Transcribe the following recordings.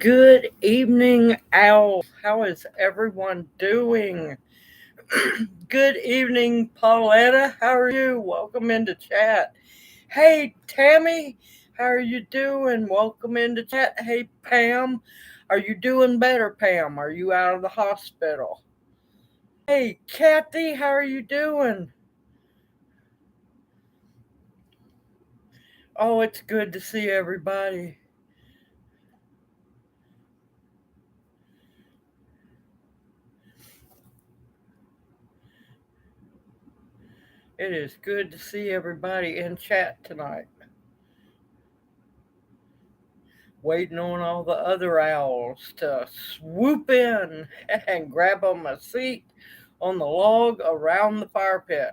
Good evening, Owl. How is everyone doing? Good evening, Pauletta. How are you? Welcome into chat. Hey, Tammy. How are you doing? Welcome into chat. Hey, Pam. Are you doing better, Pam? Are you out of the hospital? Hey, Kathy. How are you doing? Oh, it's good to see everybody. It is good to see everybody in chat tonight. Waiting on all the other owls to swoop in and grab them a seat on the log around the fire pit.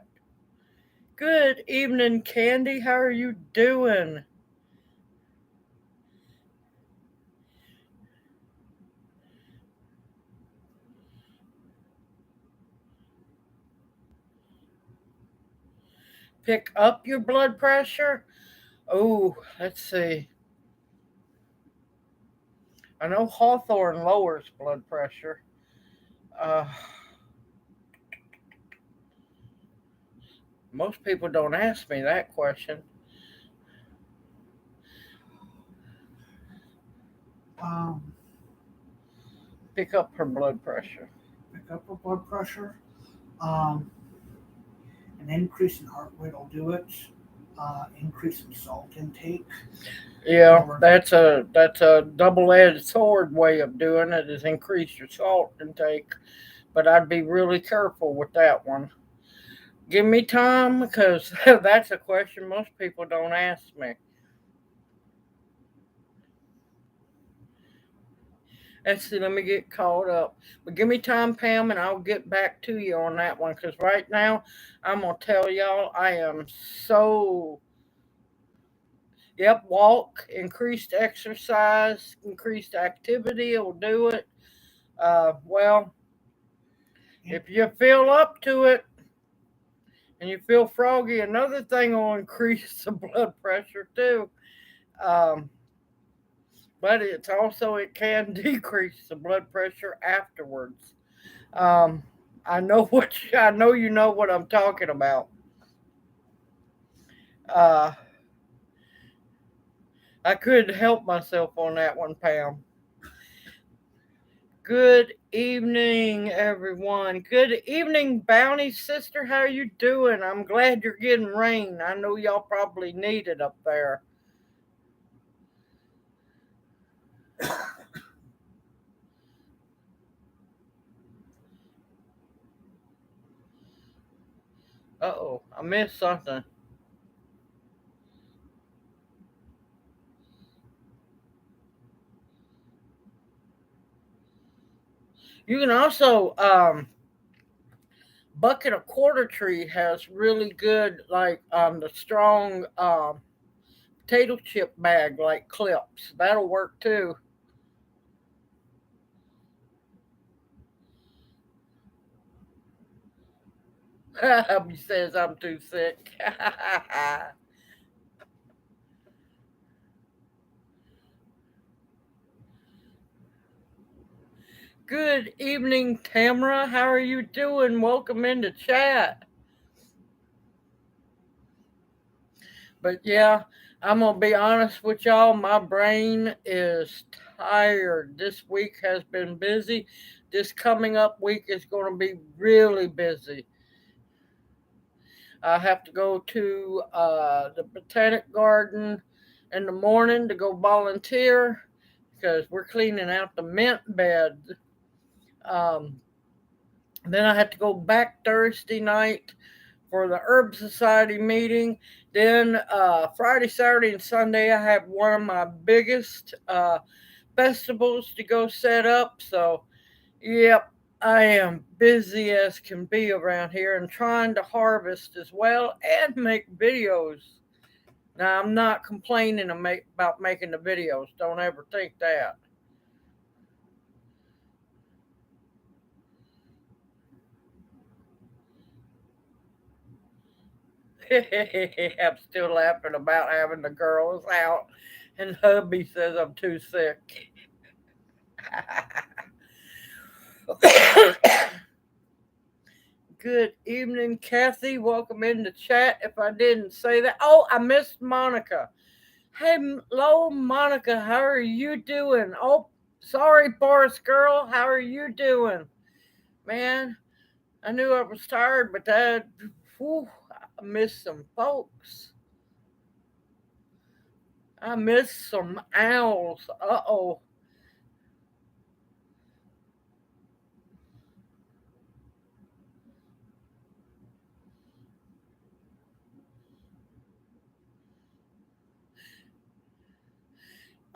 Good evening, Candy. How are you doing? Pick up your blood pressure? Oh, let's see. I know Hawthorne lowers blood pressure. Uh, Most people don't ask me that question. Um, Pick up her blood pressure. Pick up her blood pressure. Um, an increase in heart rate will do it. Increase in salt intake. Yeah, Or that's a double-edged sword way of doing it is increase your salt intake, but I'd be really careful with that one. Give me time because that's a question most people don't ask me. Let's see, let me get caught up. But give me time, Pam, and I'll get back to you on that one because right now I'm gonna tell y'all I am so. Yep, walk, increased exercise, increased activity will do it. Well, in, if you feel up to it and you feel froggy, another thing will increase the blood pressure too. Um, but it can decrease the blood pressure afterwards. Um, I know you know what I'm talking about. Uh, I couldn't help myself on that one, Pam. Good evening, everyone. Good evening, Bounty sister. How are you doing? I'm glad you're getting rain. I know y'all probably need it up there. Uh oh, I missed something. You can also bucket a quarter tree has really good like the strong potato chip bag like clips. That'll work too. He says I'm too sick. Good evening, Tamara. How are you doing? Welcome into chat. But yeah, I'm gonna be honest with y'all. My brain is tired. This week has been busy. This coming up week is going to be really busy. I have to go to the botanic garden in the morning to go volunteer because we're cleaning out the mint bed. Um, then I have to go back Thursday night for the Herb Society meeting. Then Friday, Saturday, and Sunday, I have one of my biggest festivals to go set up. So, yep, I am busy as can be around here and trying to harvest as well and make videos. Now, I'm not complaining about making the videos. Don't ever think that. I'm still laughing about having the girls out, and hubby says I'm too sick. Good evening, Kathy. Welcome in the chat. If I didn't say that, oh, I missed Monica. Hello, Monica. How are you doing? Oh, sorry, Boris girl. How are you doing? Man, I knew I was tired, but whew, I missed some folks. I missed some owls. Uh-oh.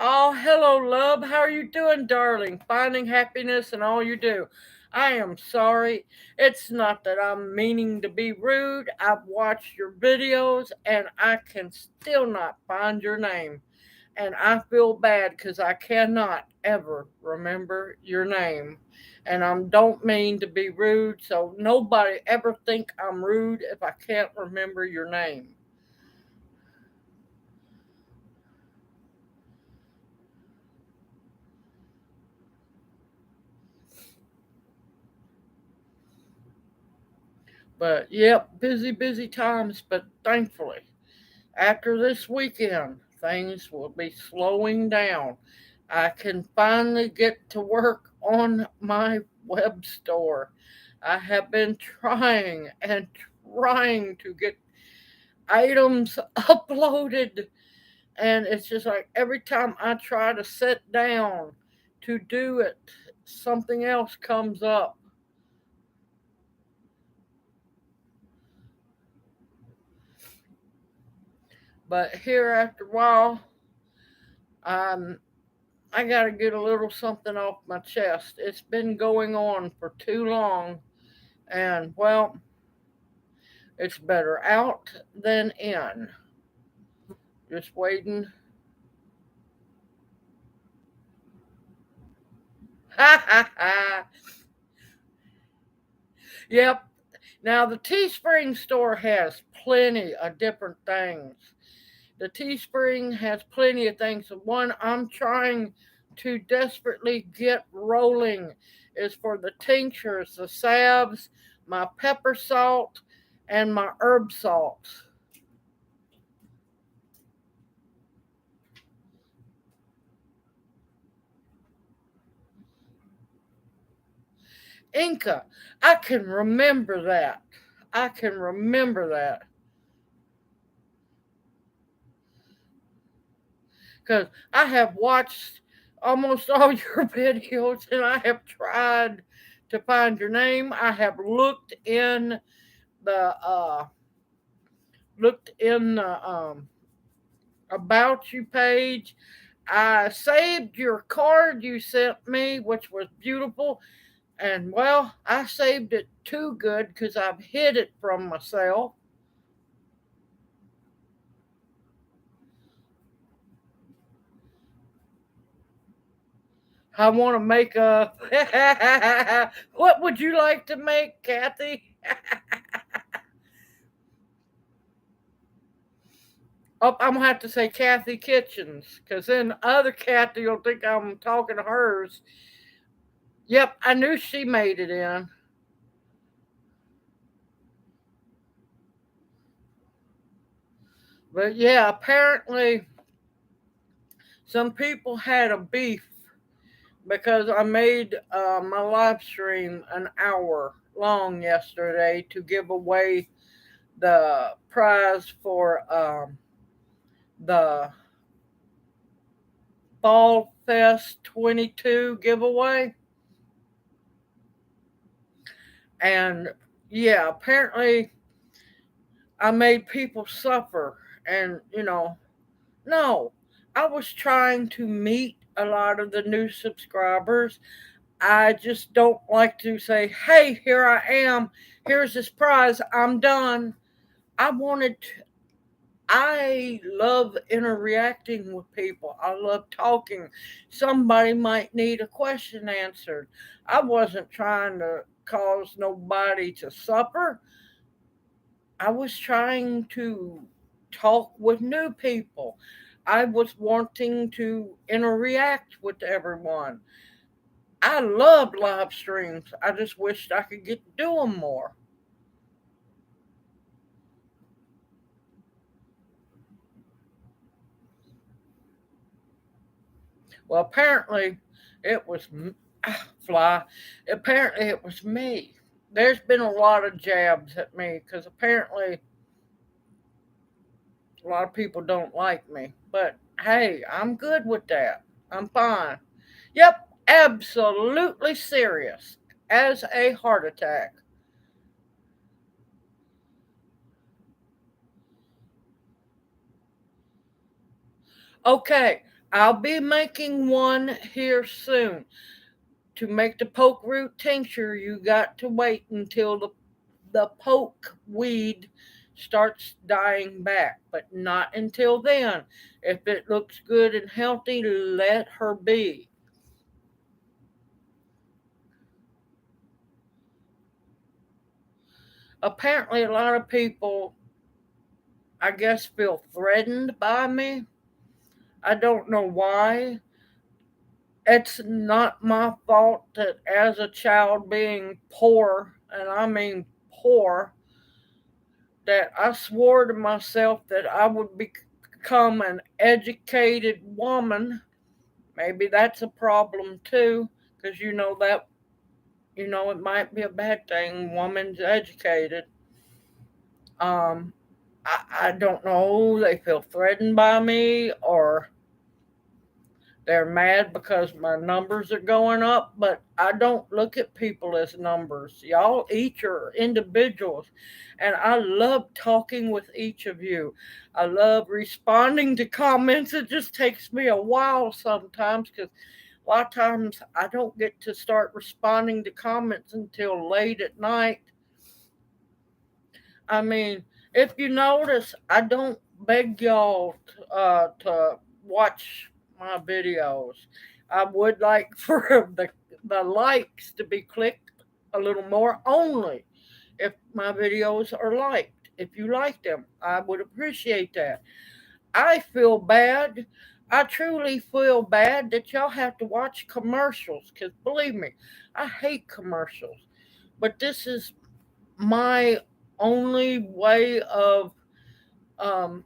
Oh, hello, love. How are you doing, darling? Finding happiness in all you do. I am sorry. It's not that I'm meaning to be rude. I've watched your videos and I can still not find your name. And I feel bad because I cannot ever remember your name. And I don't mean to be rude, so nobody ever think I'm rude if I can't remember your name. But yep, busy times, but thankfully, after this weekend, things will be slowing down. I can finally get to work on my web store. I have been trying and trying to get items uploaded, and it's just like every time I try to sit down to do it, something else comes up. But here after a while, I'm I got to get a little something off my chest. It's been going on for too long, and well, it's better out than in. Just waiting. Ha ha ha. Yep. Now, the Teespring store has plenty of different things. The Teespring has plenty of things. The one I'm trying to desperately get rolling is for the tinctures, the salves, my pepper salt, and my herb salts. Inca, I can remember that. I can remember that. Because I have watched almost all your videos and I have tried to find your name. I have the looked in the about you page. I saved your card you sent me, which was beautiful. And well, I saved it too good because I've hid it from myself. I want to make a. What would you like to make, Kathy? Oh, I'm gonna have to say Kathy Kitchens, because then other Kathy will think I'm talking to hers. Yep, I knew she made it in. But yeah, apparently some people had a beef because I made my live stream an hour long yesterday to give away the prize for the Fall Fest 22 giveaway. And yeah, apparently I made people suffer. And, no, I was trying to meet a lot of the new subscribers. I just don't like to say, hey, here I am. Here's this prize. I'm done. I wanted to, I love interacting with people. I love talking. Somebody might need a question answered. I wasn't trying to cause nobody to suffer. I was trying to talk with new people. I was wanting to interact with everyone. I love live streams. I just wished I could get to do them more. Well, apparently it was fly. Apparently it was me. There's been a lot of jabs at me because apparently a lot of people don't like me. But hey, I'm good with that. I'm fine. Yep, absolutely serious as a heart attack. Okay, I'll be making one here soon. To make the poke root tincture, you got to wait until the poke weed starts dying back, but not until then. If it looks good and healthy, let her be. Apparently, a lot of people, I guess, feel threatened by me. I don't know why. It's not my fault that as a child being poor, and I mean poor, that I swore to myself that I would become an educated woman. Maybe that's a problem too, because it might be a bad thing. Woman's educated. Um, I don't know. They feel threatened by me, or they're mad because my numbers are going up, but I don't look at people as numbers. Y'all each are individuals, and I love talking with each of you. I love responding to comments. It just takes me a while sometimes because a lot of times I don't get to start responding to comments until late at night. I mean, if you notice, I don't beg y'all to watch my videos. I would like for the likes to be clicked a little more only if my videos are liked. If you like them, I would appreciate that. I feel bad. I truly feel bad that y'all have to watch commercials because believe me, I hate commercials. But this is my only way of um,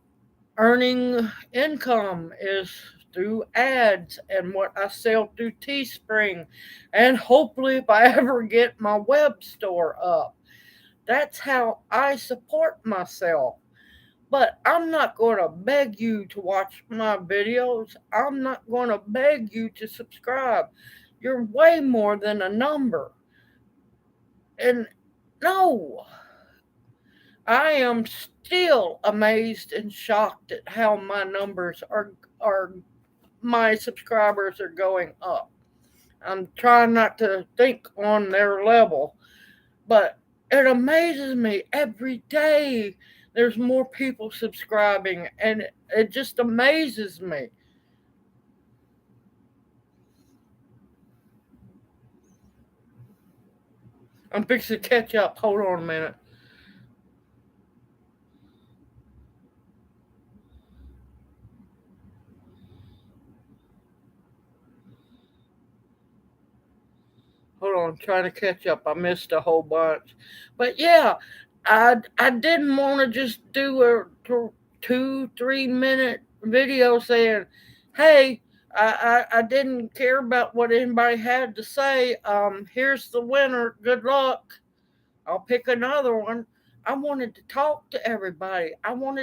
earning income is through ads and what I sell through Teespring, and hopefully, if I ever get my web store up, that's how I support myself. But I'm not going to beg you to watch my videos. I'm not going to beg you to subscribe. You're way more than a number. And no, I am still amazed and shocked at how my numbers are my subscribers are going up. I'm trying not to think on their level, but it amazes me every day. There's more people subscribing, and it just amazes me. I'm fixing to catch up. Hold on a minute. Hold on, trying to catch up. I missed a whole bunch, but yeah, I didn't want to just do a 2 3 minute video saying, "Hey, I didn't care about what anybody had to say. Here's the winner. Good luck. I'll pick another one." I wanted to talk to everybody. I want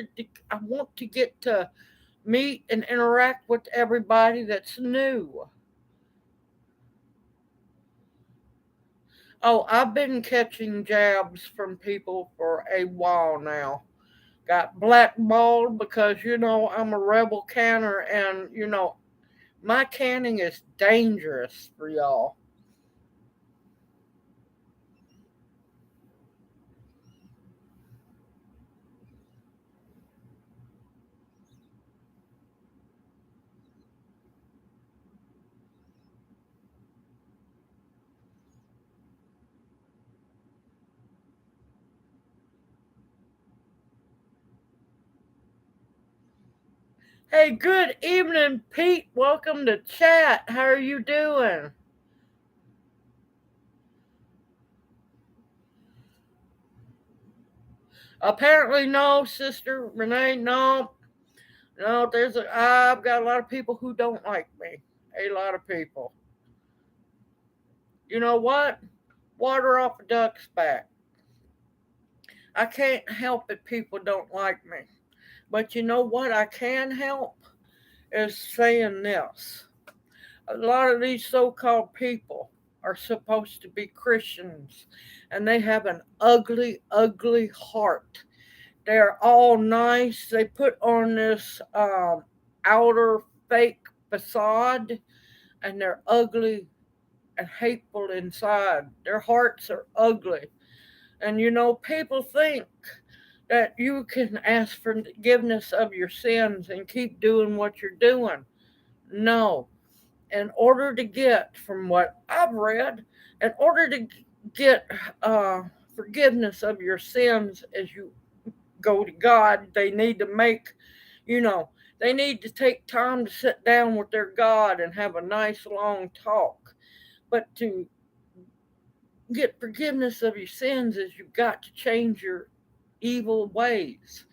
to get to meet and interact with everybody that's new. Oh, I've been catching jabs from people for a while now. Got blackballed because, I'm a rebel canner and, my canning is dangerous for y'all. Hey, good evening, Pete. Welcome to chat. How are you doing? Apparently, no, Sister Renee, no. No, I've got a lot of people who don't like me. A lot of people. You know what? Water off a duck's back. I can't help it people don't like me. But you know what I can help is saying this. A lot of these so called people are supposed to be Christians, and they have an ugly, ugly heart. They're all nice. They put on this outer fake facade, and they're ugly and hateful inside. Their hearts are ugly. And you know, people think that you can ask for forgiveness of your sins and keep doing what you're doing. No. In order to get, from what I've read, in order to get forgiveness of your sins as you go to God, they need to you know, they need to take time to sit down with their God and have a nice long talk. But to get forgiveness of your sins is you've got to change your evil ways.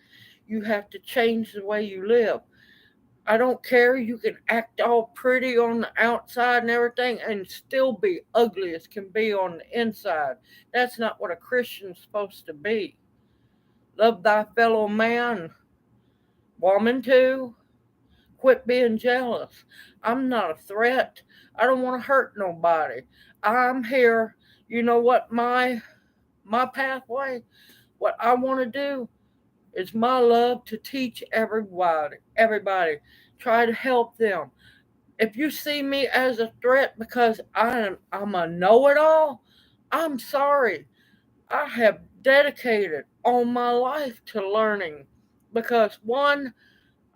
You have to change the way you live. I don't care. You can act all pretty on the outside and everything and still be ugly as can be on the inside. That's not what a Christian's supposed to be. Love thy fellow man, woman too. Quit being jealous. I'm not a threat. I don't want to hurt nobody. I'm here. You know what my pathway, what I want to do is my love to teach everybody. Try to help them. If you see me as a threat because I'm a know-it-all, I'm sorry. I have dedicated all my life to learning because one,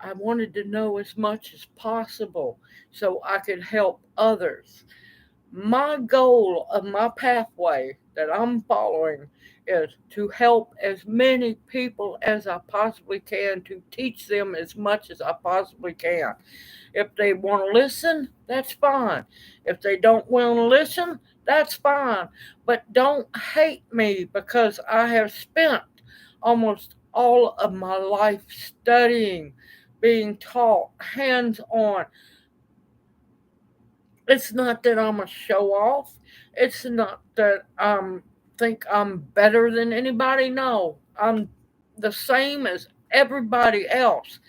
I wanted to know as much as possible so I could help others. My goal of my pathway that I'm following is to help as many people as I possibly can, to teach them as much as I possibly can. If they want to listen, that's fine. If they don't want to listen, that's fine. But don't hate me because I have spent almost all of my life studying, being taught hands on. It's not that I'm a show off. It's not that I think I'm better than anybody. No, I'm the same as everybody else.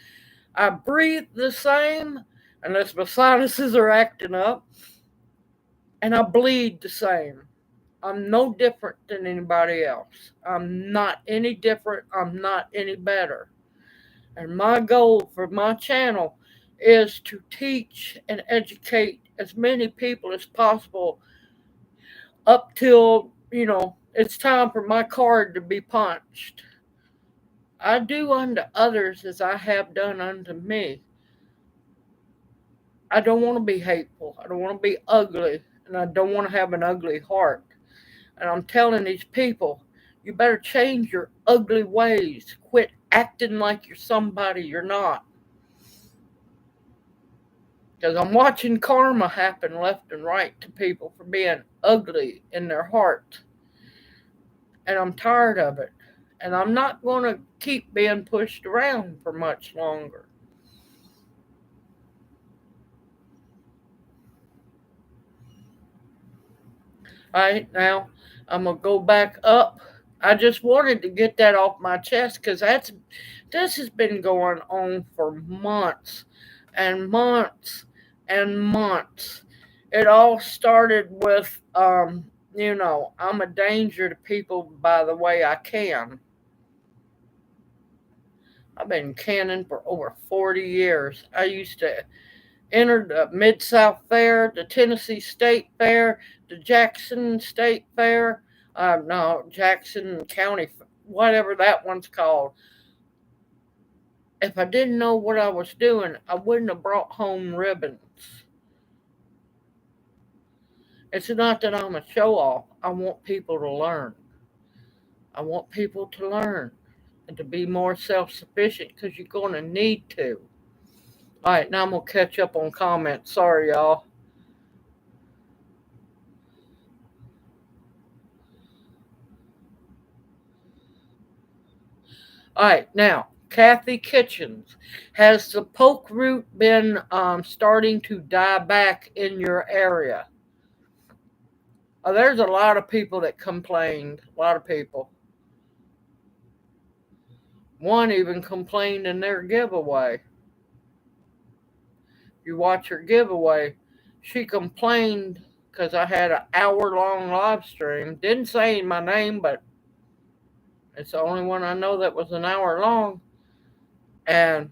I breathe the same, unless my sinuses are acting up, and I bleed the same. I'm no different than anybody else. I'm not any different. I'm not any better. And my goal for my channel is to teach and educate as many people as possible up till, it's time for my card to be punched. I do unto others as I have done unto me. I don't want to be hateful. I don't want to be ugly. And I don't want to have an ugly heart. And I'm telling these people, you better change your ugly ways. Quit acting like you're somebody you're not. Because I'm watching karma happen left and right to people for being ugly in their heart. And I'm tired of it. And I'm not going to keep being pushed around for much longer. All right, now I'm going to go back up. I just wanted to get that off my chest because this has been going on for months and months and months. It all started with, I'm a danger to people by the way I can. I've been canning for over 40 years. I used to enter the Mid-South Fair, the Tennessee State Fair, the Jackson State Fair, no, Jackson County, whatever that one's called. If I didn't know what I was doing, I wouldn't have brought home ribbons. It's not that I'm a show off. I want people to learn. I want people to learn and to be more self sufficient because you're going to need to. All right, now I'm going to catch up on comments. Sorry, y'all. All right, now, Kathy Kitchens. Has the poke root been starting to die back in your area? There's a lot of people that complained. A lot of people. One even complained in their giveaway. You watch her giveaway, she complained because I had an hour-long live stream. Didn't say my name, but it's the only one I know that was an hour long. And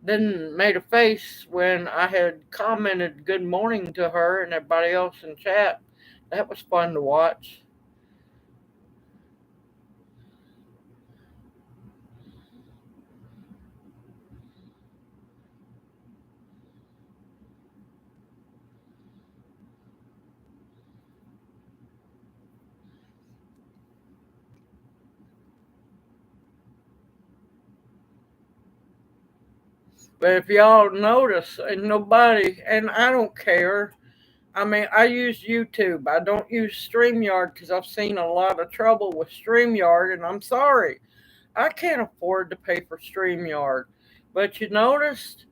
then made a face when I had commented good morning to her and everybody else in chat. That was fun to watch. But if y'all notice, and nobody, and I don't care. I mean, I use YouTube. I don't use StreamYard because I've seen a lot of trouble with StreamYard, and I'm sorry. I can't afford to pay for StreamYard. But you noticed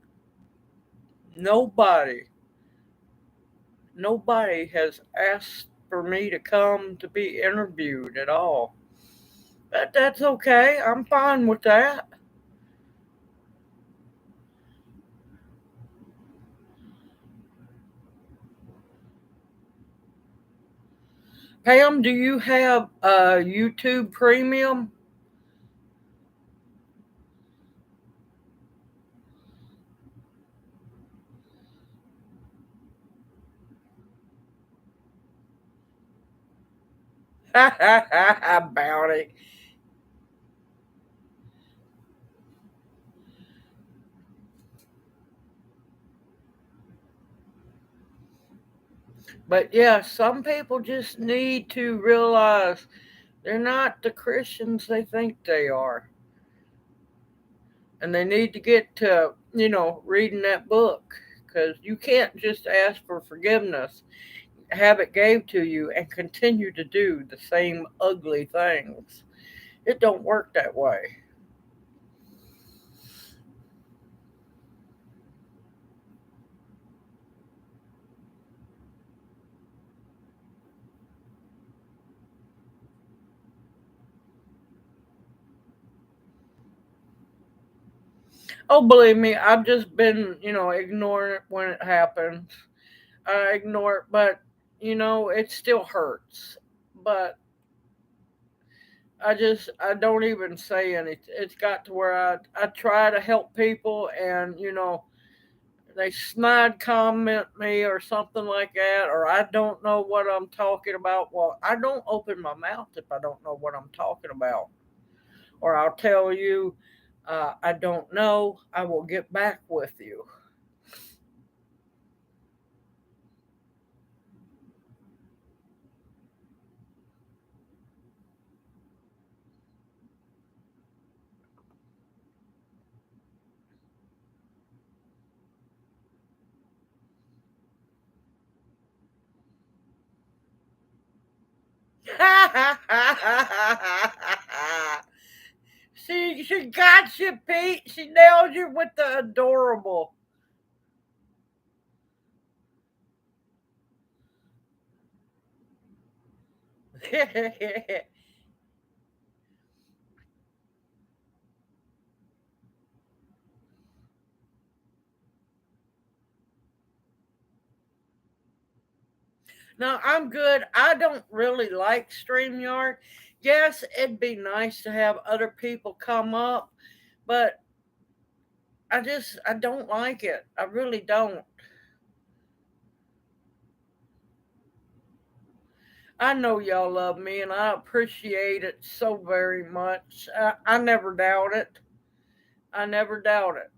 nobody, nobody has asked for me to come to be interviewed at all. That's okay. I'm fine with that. Pam, do you have YouTube Premium? Bounty. But yeah, some people just need to realize they're not the Christians they think they are. And they need to get to, reading that book. Because you can't just ask for forgiveness, have it gave to you, and continue to do the same ugly things. It don't work that way. Oh, believe me, I've just been, ignoring it when it happens. I ignore it, but, it still hurts. But I don't even say anything. It's got to where I try to help people, and they snide comment me or something like that, or I don't know what I'm talking about. Well, I don't open my mouth if I don't know what I'm talking about, or I'll tell you, I don't know. I will get back with you. She got you, Pete. She nailed you with the adorable. No, I'm good. I don't really like StreamYard. Yes, it'd be nice to have other people come up, but I don't like it. I really don't. I know y'all love me and I appreciate it so very much. I never doubt it. I never doubt it.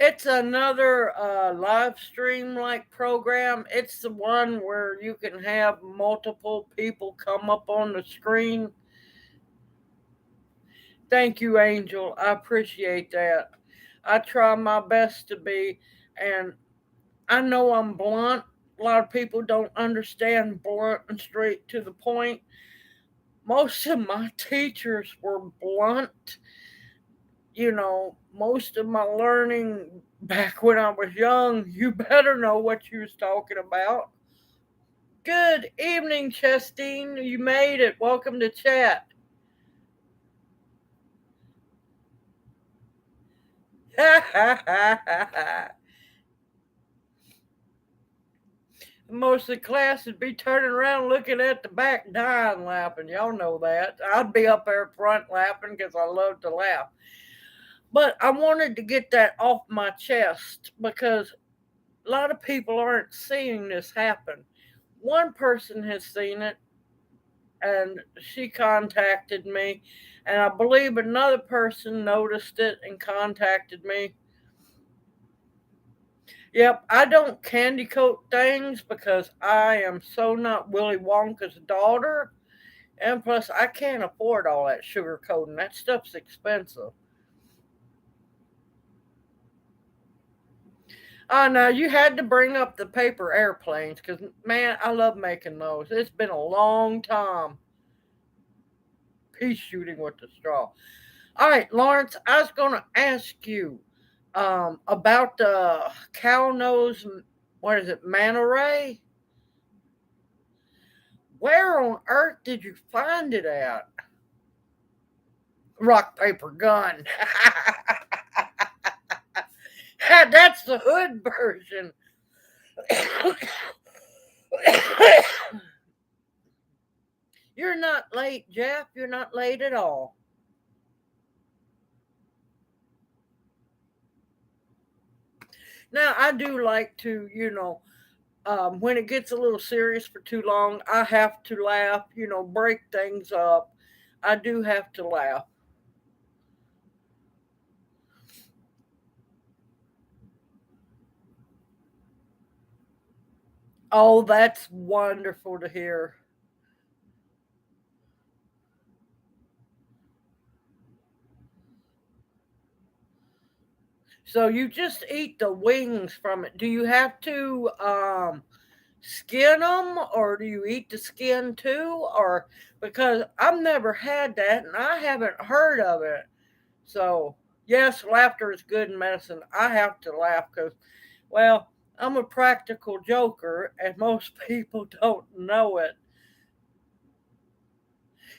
It's another live stream like program. It's the one where you can have multiple people come up on the screen. Thank you, Angel. I appreciate that. I try my best to be, and I know I'm blunt a lot of people don't understand blunt and straight to the point. Most of my teachers were blunt. Most of my learning back when I was young, you better know what you was talking about. Good evening, Chestine. You made it. Welcome to chat. Most of the class would be turning around looking at the back dying laughing. Y'all know that. I'd be up there front laughing because I love to laugh. But I wanted to get that off my chest because a lot of people aren't seeing this happen. One person has seen it and she contacted me, and I believe another person noticed it and contacted me. Yep, I don't candy coat things because I am so not Willy Wonka's daughter. And plus, I can't afford all that sugar coating. That stuff's expensive. Now you had to bring up the paper airplanes because, man, I love making those. It's been a long time. Pea shooting with the straw. All right, Lawrence, I was going to ask you about the cow nose, what is it, manta ray? Where on earth did you find it at? Rock, paper, gun. That's the hood version. You're not late, Jeff. You're not late at all. Now, I do like to, when it gets a little serious for too long, I have to laugh, break things up. I do have to laugh. Oh, that's wonderful to hear. So you just eat the wings from it. Do you have to skin them, or do you eat the skin too? Or because I've never had that and I haven't heard of it. So yes, laughter is good in medicine. I have to laugh because, well, I'm a practical joker and most people don't know it.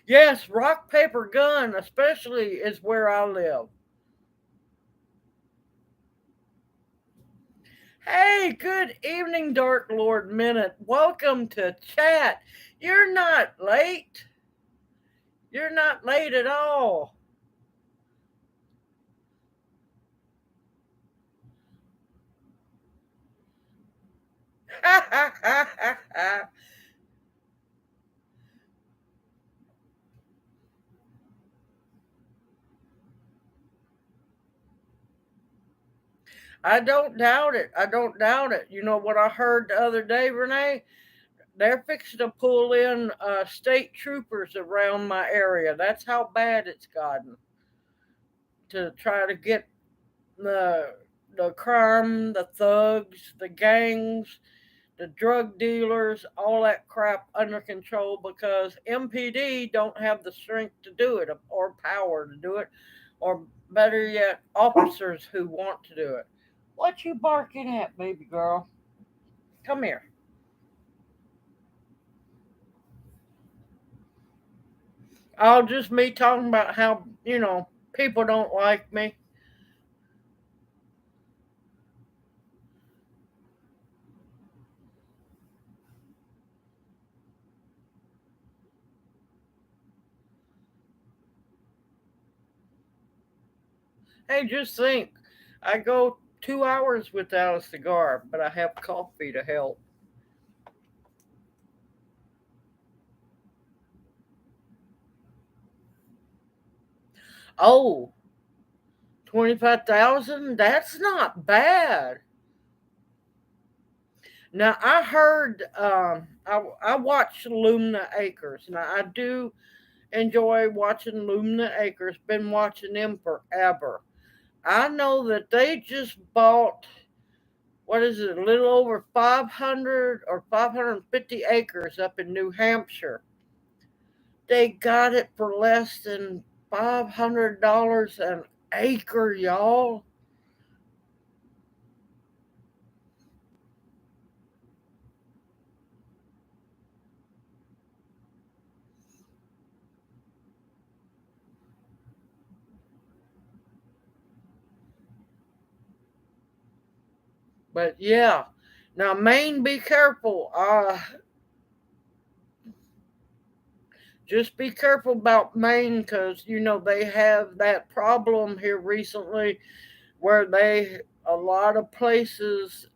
Yes, rock, paper, gun, especially, is where I live. Hey, good evening, Dark Lord Minute. Welcome to chat. You're not late. You're not late at all. I don't doubt it. I don't doubt it. You know what I heard the other day, Renee? They're fixing to pull in state troopers around my area. That's how bad it's gotten to try to get the crime, the thugs, the gangs, the drug dealers, all that crap under control because MPD don't have the strength to do it or power to do it, or better yet, officers who want to do it. What you barking at, baby girl? Come here. Oh, just me talking about how, people don't like me. Hey, just think, I go 2 hours without a cigar, but I have coffee to help. Oh, 25,000? That's not bad. Now I heard I watched Lumina Acres. Now I do enjoy watching Lumina Acres. Been watching them forever. I know that they just bought what is it, a little over 500 or 550 acres up in New Hampshire. They got it for less than $500 an acre, y'all. But yeah, now Maine, be careful. Just be careful about Maine because they have that problem here recently where a lot of places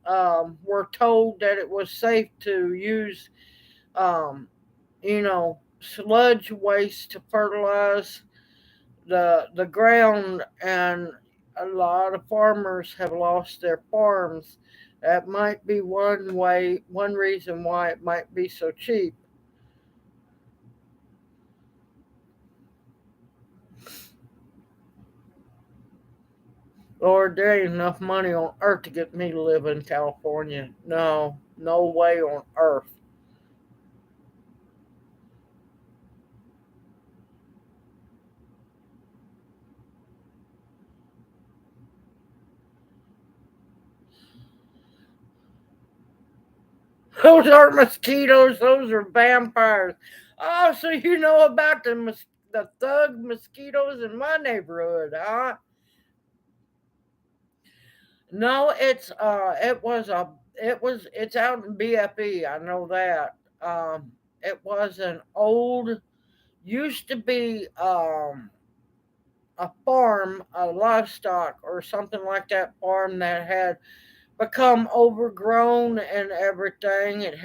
were told that it was safe to use um, sludge waste to fertilize the ground, and a lot of farmers have lost their farms. That might be one reason why it might be so cheap. Lord, there ain't enough money on earth to get me to live in California. No, no way on earth. Those aren't mosquitoes, those are vampires. Oh, so you know about the thug mosquitoes in my neighborhood, huh? No, it's out in BFE. I know that. It was an old used to be a farm, a livestock or something like that farm that had become overgrown and everything. It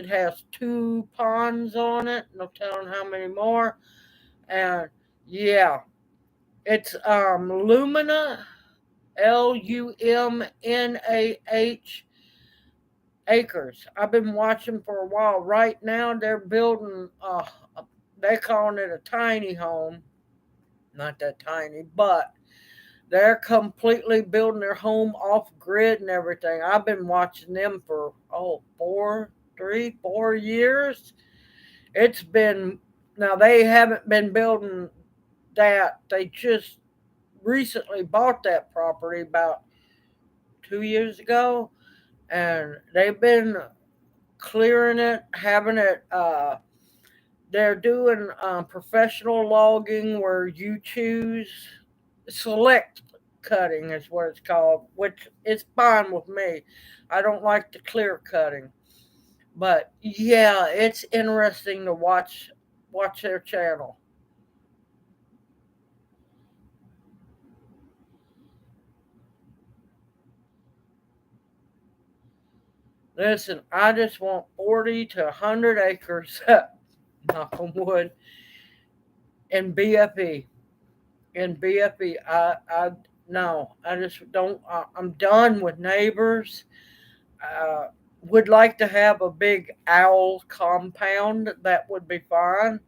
has two ponds on it, no telling how many more. And yeah, it's Lumina, Lumnah acres. I've been watching for a while. Right now they're building they calling it a tiny home. Not that tiny, but they're completely building their home off grid and everything. I've been watching them for 4 years. It's been Now they haven't been building that. They just recently bought that property about 2 years ago, and they've been clearing it, having it. They're doing professional logging where you choose select cutting is what it's called, which is fine with me. I don't like the clear cutting, but yeah, it's interesting to watch their channel. Listen, I just want 40 to 100 acres, knock on wood, in BFE. In BFE, I no, I just don't. I'm done with neighbors. Uh, would like to have a big owl compound. That would be fine.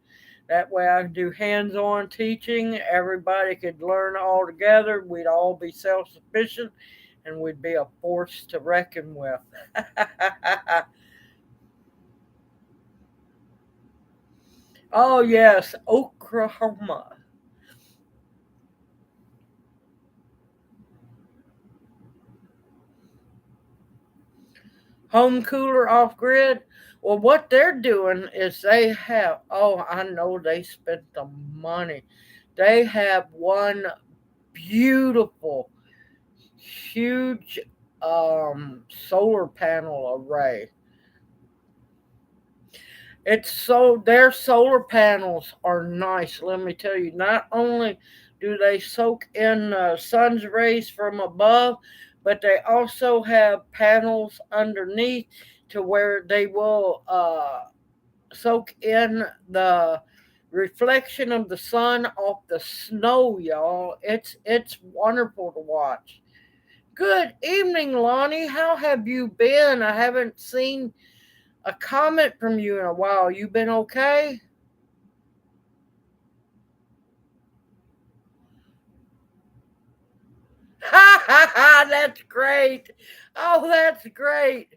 That way I can do hands-on teaching. Everybody could learn all together. We'd all be self-sufficient, and we'd be a force to reckon with. Oh yes, Oklahoma. Home cooler off grid. Well, what they're doing is they have, oh, I know they spent the money. They have one beautiful, huge solar panel array. Their solar panels are nice. Let me tell you, not only do they soak in sun's rays from above, but they also have panels underneath to where they will soak in the reflection of the sun off the snow, y'all. It's wonderful to watch. Good evening, Lonnie. How have you been? I haven't seen a comment from you in a while. You been okay? That's great. Oh, that's great.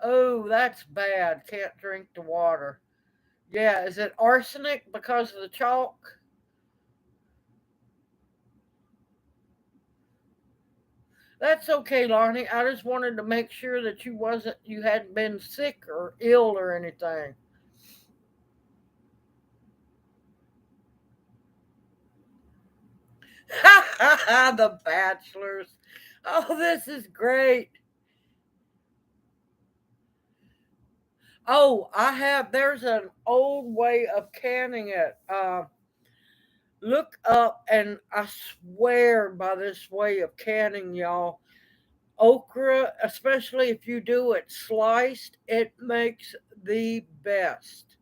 Oh, that's bad. Can't drink the water. Yeah, is it arsenic because of the chalk? That's okay, Lonnie. I just wanted to make sure that you hadn't been sick or ill or anything. The bachelors. Oh, this is great. Oh, there's an old way of canning it. Look up, and I swear by this way of canning, y'all. Okra, especially if you do it sliced, it makes the best.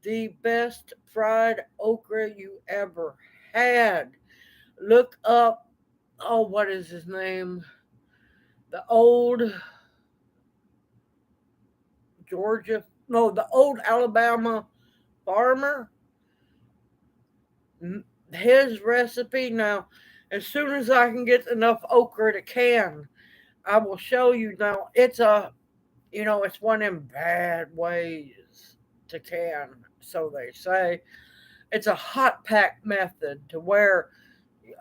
The best fried okra you ever had. Look up, oh, what is his name? The old Georgia, no, the old Alabama farmer. His recipe. Now, as soon as I can get enough okra to can, I will show you. Now, it's one of them bad ways to can, so they say. It's a hot pack method to where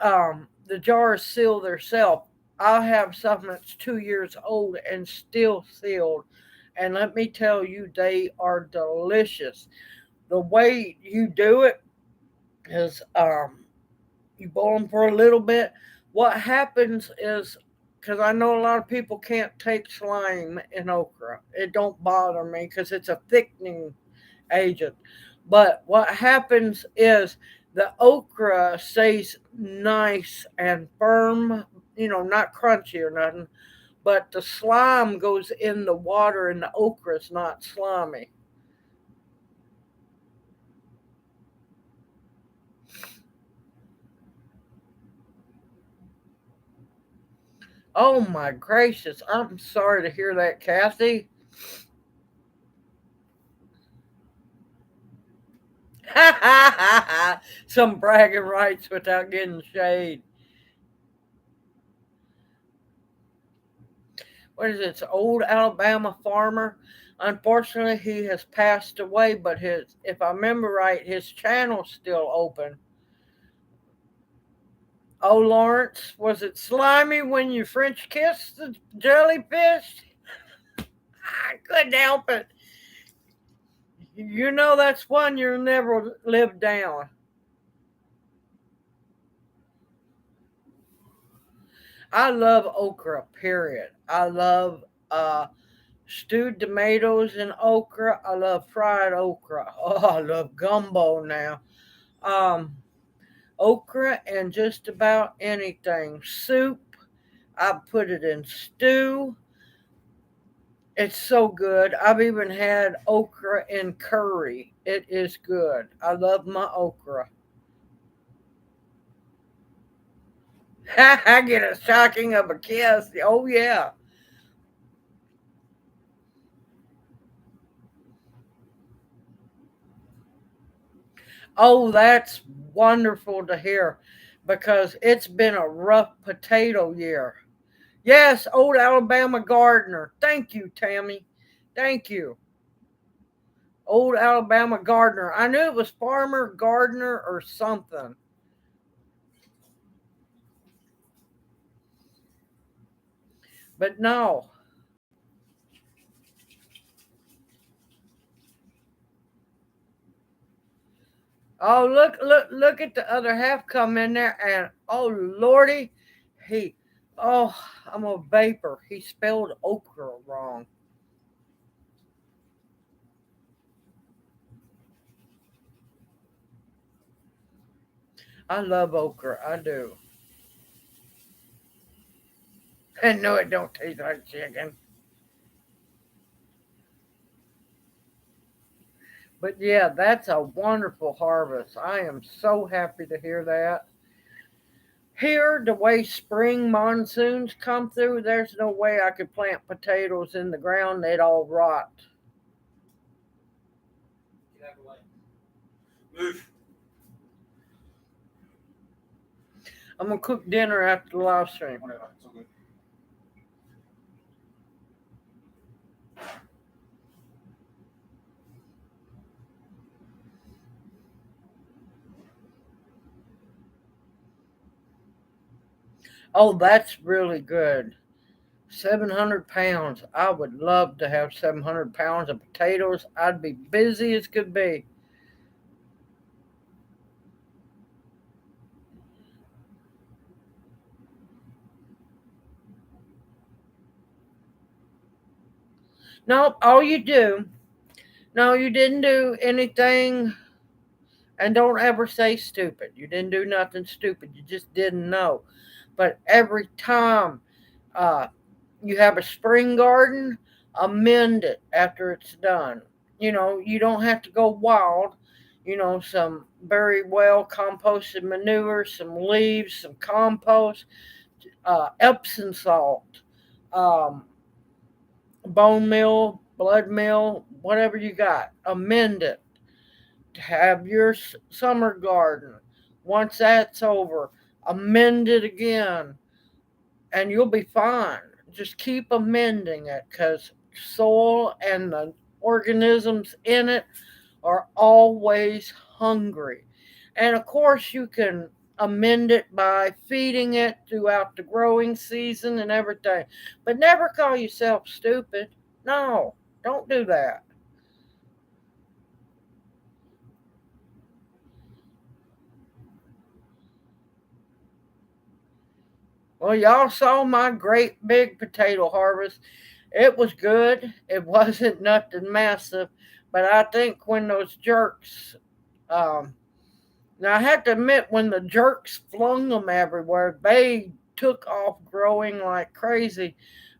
the jars seal themselves. I have something that's 2 years old and still sealed. And let me tell you, they are delicious. The way you do it is you boil them for a little bit. What happens is, because I know a lot of people can't take slime in okra, it don't bother me because it's a thickening agent. But what happens is the okra stays nice and firm, not crunchy or nothing, but the slime goes in the water and the okra is not slimy. Oh my gracious, I'm sorry to hear that, Kathy. Some bragging rights without getting shade. What is it? It's old Alabama farmer. Unfortunately, he has passed away, but if I remember right, his channel's still open. Oh, Lawrence, was it slimy when you French kissed the jellyfish? I couldn't help it. You know that's one you'll never live down. I love okra, period. I love stewed tomatoes and okra. I love fried okra. Oh, I love gumbo now. Um, Okra and just about anything. Soup. I put it in stew. It's so good. I've even had okra in curry. It is good. I love my okra. I get a shocking of a kiss. Oh, yeah. Oh, that's wonderful to hear because it's been a rough potato year. Yes, old Alabama gardener. Thank you, Tammy. Thank you. Old Alabama gardener. I knew it was farmer, gardener, or something. But no. Oh, look at the other half come in there and oh Lordy, he oh, I'm a vapor. He spelled okra wrong. I love okra. I do. And no, it don't taste like chicken. But yeah, that's a wonderful harvest. I am so happy to hear that. Here, the way spring monsoons come through, there's no way I could plant potatoes in the ground. They'd all rot. Get out of the way. Move. I'm going to cook dinner after the live stream. Whatever. It's all good. Oh, that's really good. 700 pounds. I would love to have 700 pounds of potatoes. I'd be busy as could be. Nope, all you do. No, you didn't do anything. And don't ever say stupid. You didn't do nothing stupid. You just didn't know. But every time you have a spring garden, amend it after it's done. You don't have to go wild. Some very well composted manure, some leaves, some compost, Epsom salt, um, bone meal, blood meal, whatever you got. Amend it. Have your summer garden. Once that's over, amend it again, and you'll be fine. Just keep amending it because soil and the organisms in it are always hungry. And of course, you can amend it by feeding it throughout the growing season and everything. But never call yourself stupid. No, don't do that. Well, y'all saw my great big potato harvest. It was good. It wasn't nothing massive, but I think when those jerks, um, now I have to admit, when the jerks flung them everywhere, they took off growing like crazy.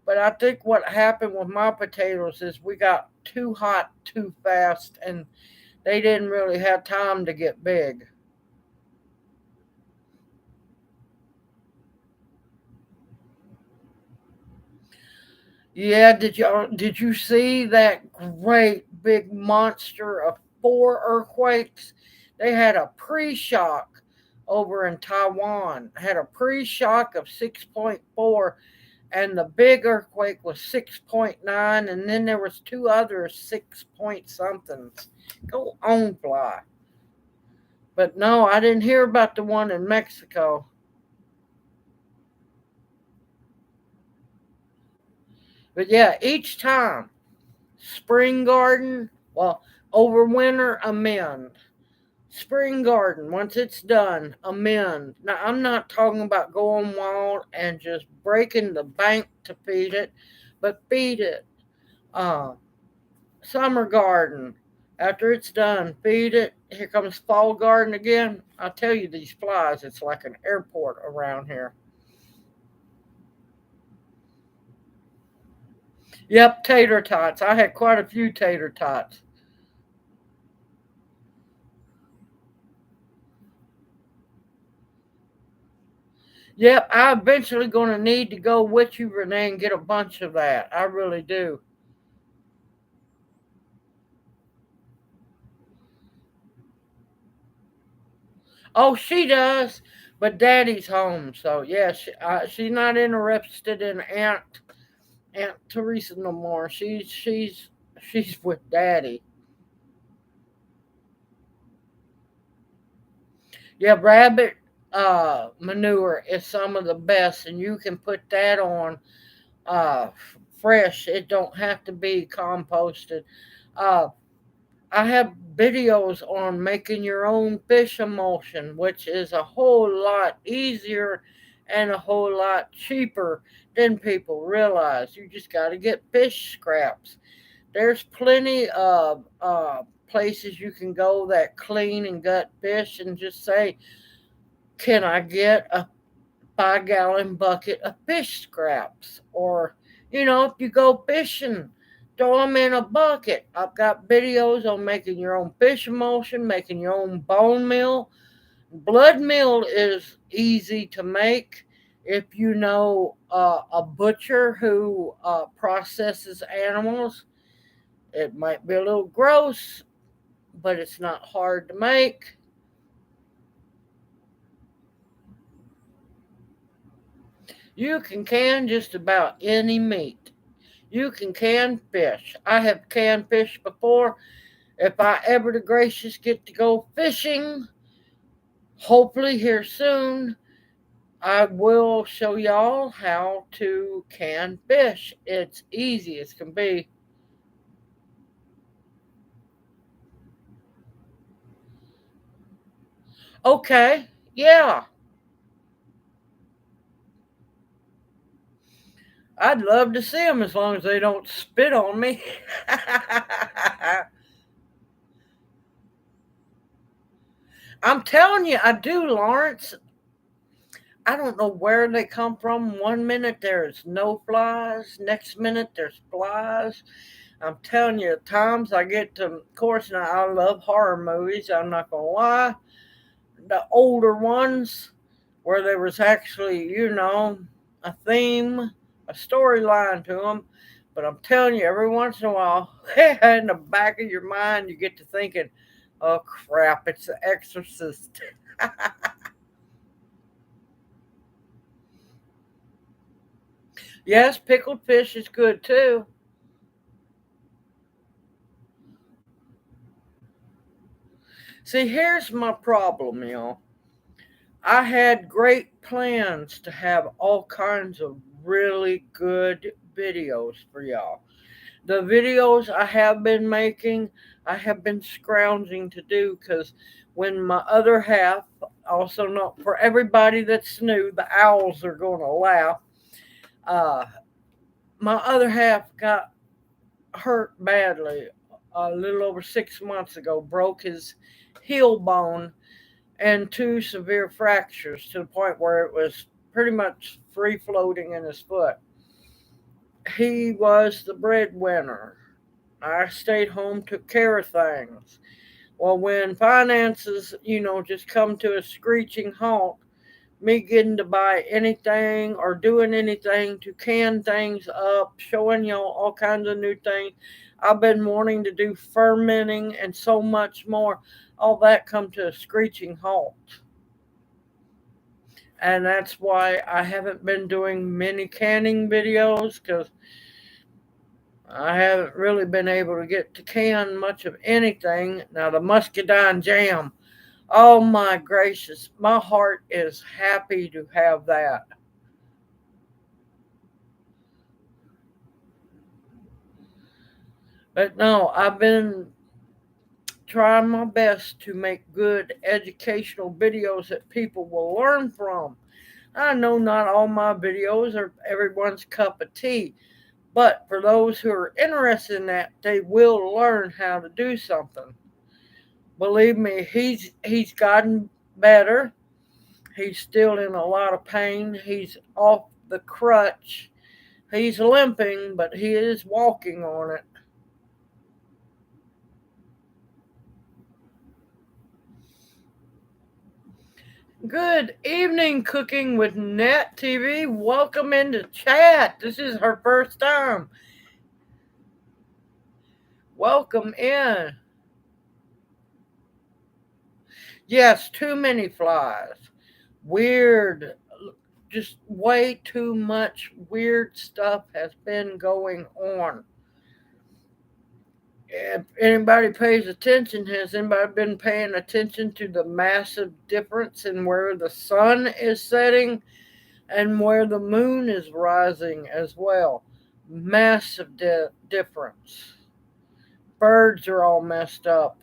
But I think what happened with my potatoes is we got too hot too fast, and they didn't really have time to get big. Yeah, did you see that great big monster of four earthquakes? They had a pre-shock over in Taiwan. Had a pre-shock of 6.4, and the big earthquake was 6.9, and then there was two other 6 point somethings. Go on, fly. But no, I didn't hear about the one in Mexico. But yeah, each time spring garden, well, over winter, amend. Spring garden, once it's done, amend. Now, I'm not talking about going wild and just breaking the bank to feed it, but feed it. Uh, Summer garden, after it's done, feed it. Here comes fall garden again. I tell you, these flies, it's like an airport around here. Yep, tater tots. I had quite a few tater tots. Yep, I'm eventually going to need to go with you, Renee, and get a bunch of that. I really do. Oh, she does, but Daddy's home, so yeah, she's not interested in Aunt Teresa no more. She's with Daddy. Yeah, rabbit manure is some of the best, and you can put that on uh, fresh. It don't have to be composted. Uh, I have videos on making your own fish emulsion, which is a whole lot easier and a whole lot cheaper than people realize. You just got to get fish scraps. There's plenty of places you can go that clean and gut fish and just say, can I get a 5 gallon bucket of fish scraps? Or, if you go fishing, throw them in a bucket. I've got videos on making your own fish emulsion, making your own bone meal. Blood meal is easy to make if you know a butcher who processes animals. It might be a little gross, but it's not hard to make. You can just about any meat. You can fish. I have canned fish before. If I ever to gracious get to go fishing, hopefully here soon, I will show y'all how to can fish. It's easy as can be. Okay, yeah. I'd love to see them as long as they don't spit on me. I'm telling you, I do, Lawrence. I don't know where they come from. One minute there's no flies, next minute there's flies. I'm telling you, at times I get to, of course, now I love horror movies, I'm not going to lie. The older ones, where there was actually, a theme, a storyline to them. But I'm telling you, every once in a while, in the back of your mind, you get to thinking, oh crap, it's The Exorcist. Yes, pickled fish is good too. See, here's my problem, y'all. I had great plans to have all kinds of really good videos for y'all. The videos I have been making, I have been scrounging to do because when my other half, also not for everybody that's new, the owls are going to laugh. Uh, my other half got hurt badly a little over 6 months ago, broke his heel bone and two severe fractures to the point where it was pretty much free floating in his foot. He was the breadwinner. I stayed home, took care of things. Well, when finances, just come to a screeching halt, me getting to buy anything or doing anything to can things up, showing y'all all kinds of new things. I've been wanting to do fermenting and so much more. All that come to a screeching halt. And that's why I haven't been doing many canning videos because I haven't really been able to get to can much of anything. Now, the muscadine jam, oh my gracious, my heart is happy to have that. But no, I've been trying my best to make good educational videos that people will learn from. I know not all my videos are everyone's cup of tea, but for those who are interested in that, they will learn how to do something. Believe me, he's gotten better. He's still in a lot of pain. He's off the crutch. He's limping, but he is walking on it. Good evening, Cooking with Net TV. Welcome into chat. This is her first time. Welcome in. Yes, too many flies. Weird. Just way too much weird stuff has been going on. If anybody pays attention, has anybody been paying attention to the massive difference in where the sun is setting and where the moon is rising as well? Massive difference. Birds are all messed up.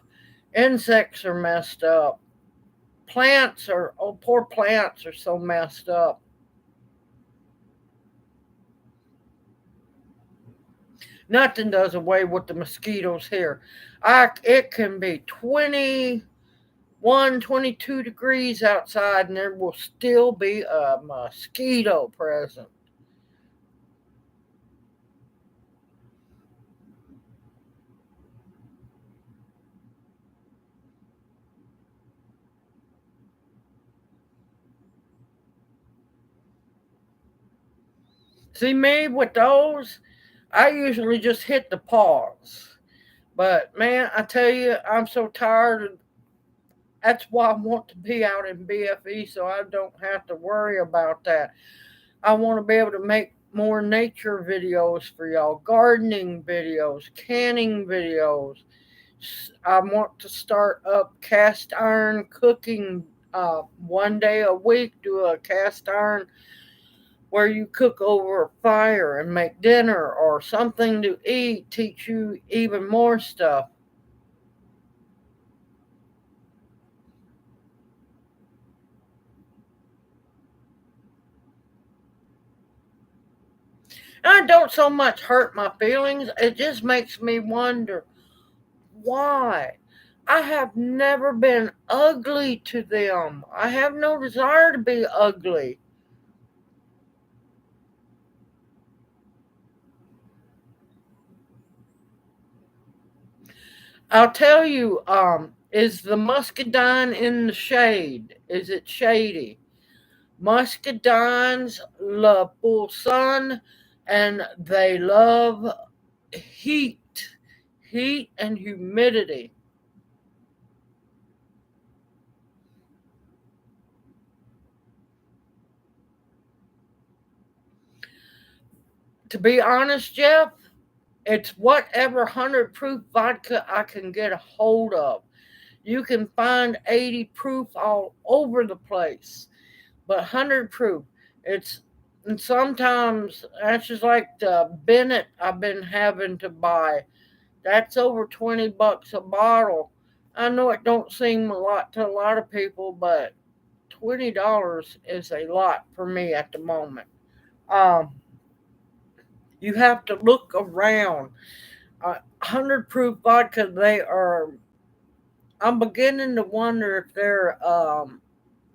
Insects are messed up. Poor plants are so messed up. Nothing does away with the mosquitoes here. It can be 21, 22 degrees outside and there will still be a mosquito present. See me with those, I usually just hit the pause. But man, I tell you, I'm so tired. That's why I want to be out in BFE so I don't have to worry about that. I want to be able to make more nature videos for y'all, gardening videos, canning videos. I want to start up cast iron cooking one day a week, do a cast iron where you cook over a fire and make dinner or something to eat, teach you even more stuff. And I don't so much hurt my feelings, it just makes me wonder why. I have never been ugly to them. I have no desire to be ugly. I'll tell you, is the muscadine in the shade? Is it shady? Muscadines love full sun and they love heat, heat and humidity. To be honest, Jeff, it's whatever 100 proof vodka I can get a hold of. You can find 80 proof all over the place, but 100 proof, it's and sometimes that's just like the Bennett I've been having to buy. That's over $20 a bottle. I know it don't seem a lot to a lot of people, but $20 is a lot for me at the moment. Um, you have to look around. 100 proof vodka, they are. I'm beginning to wonder if they're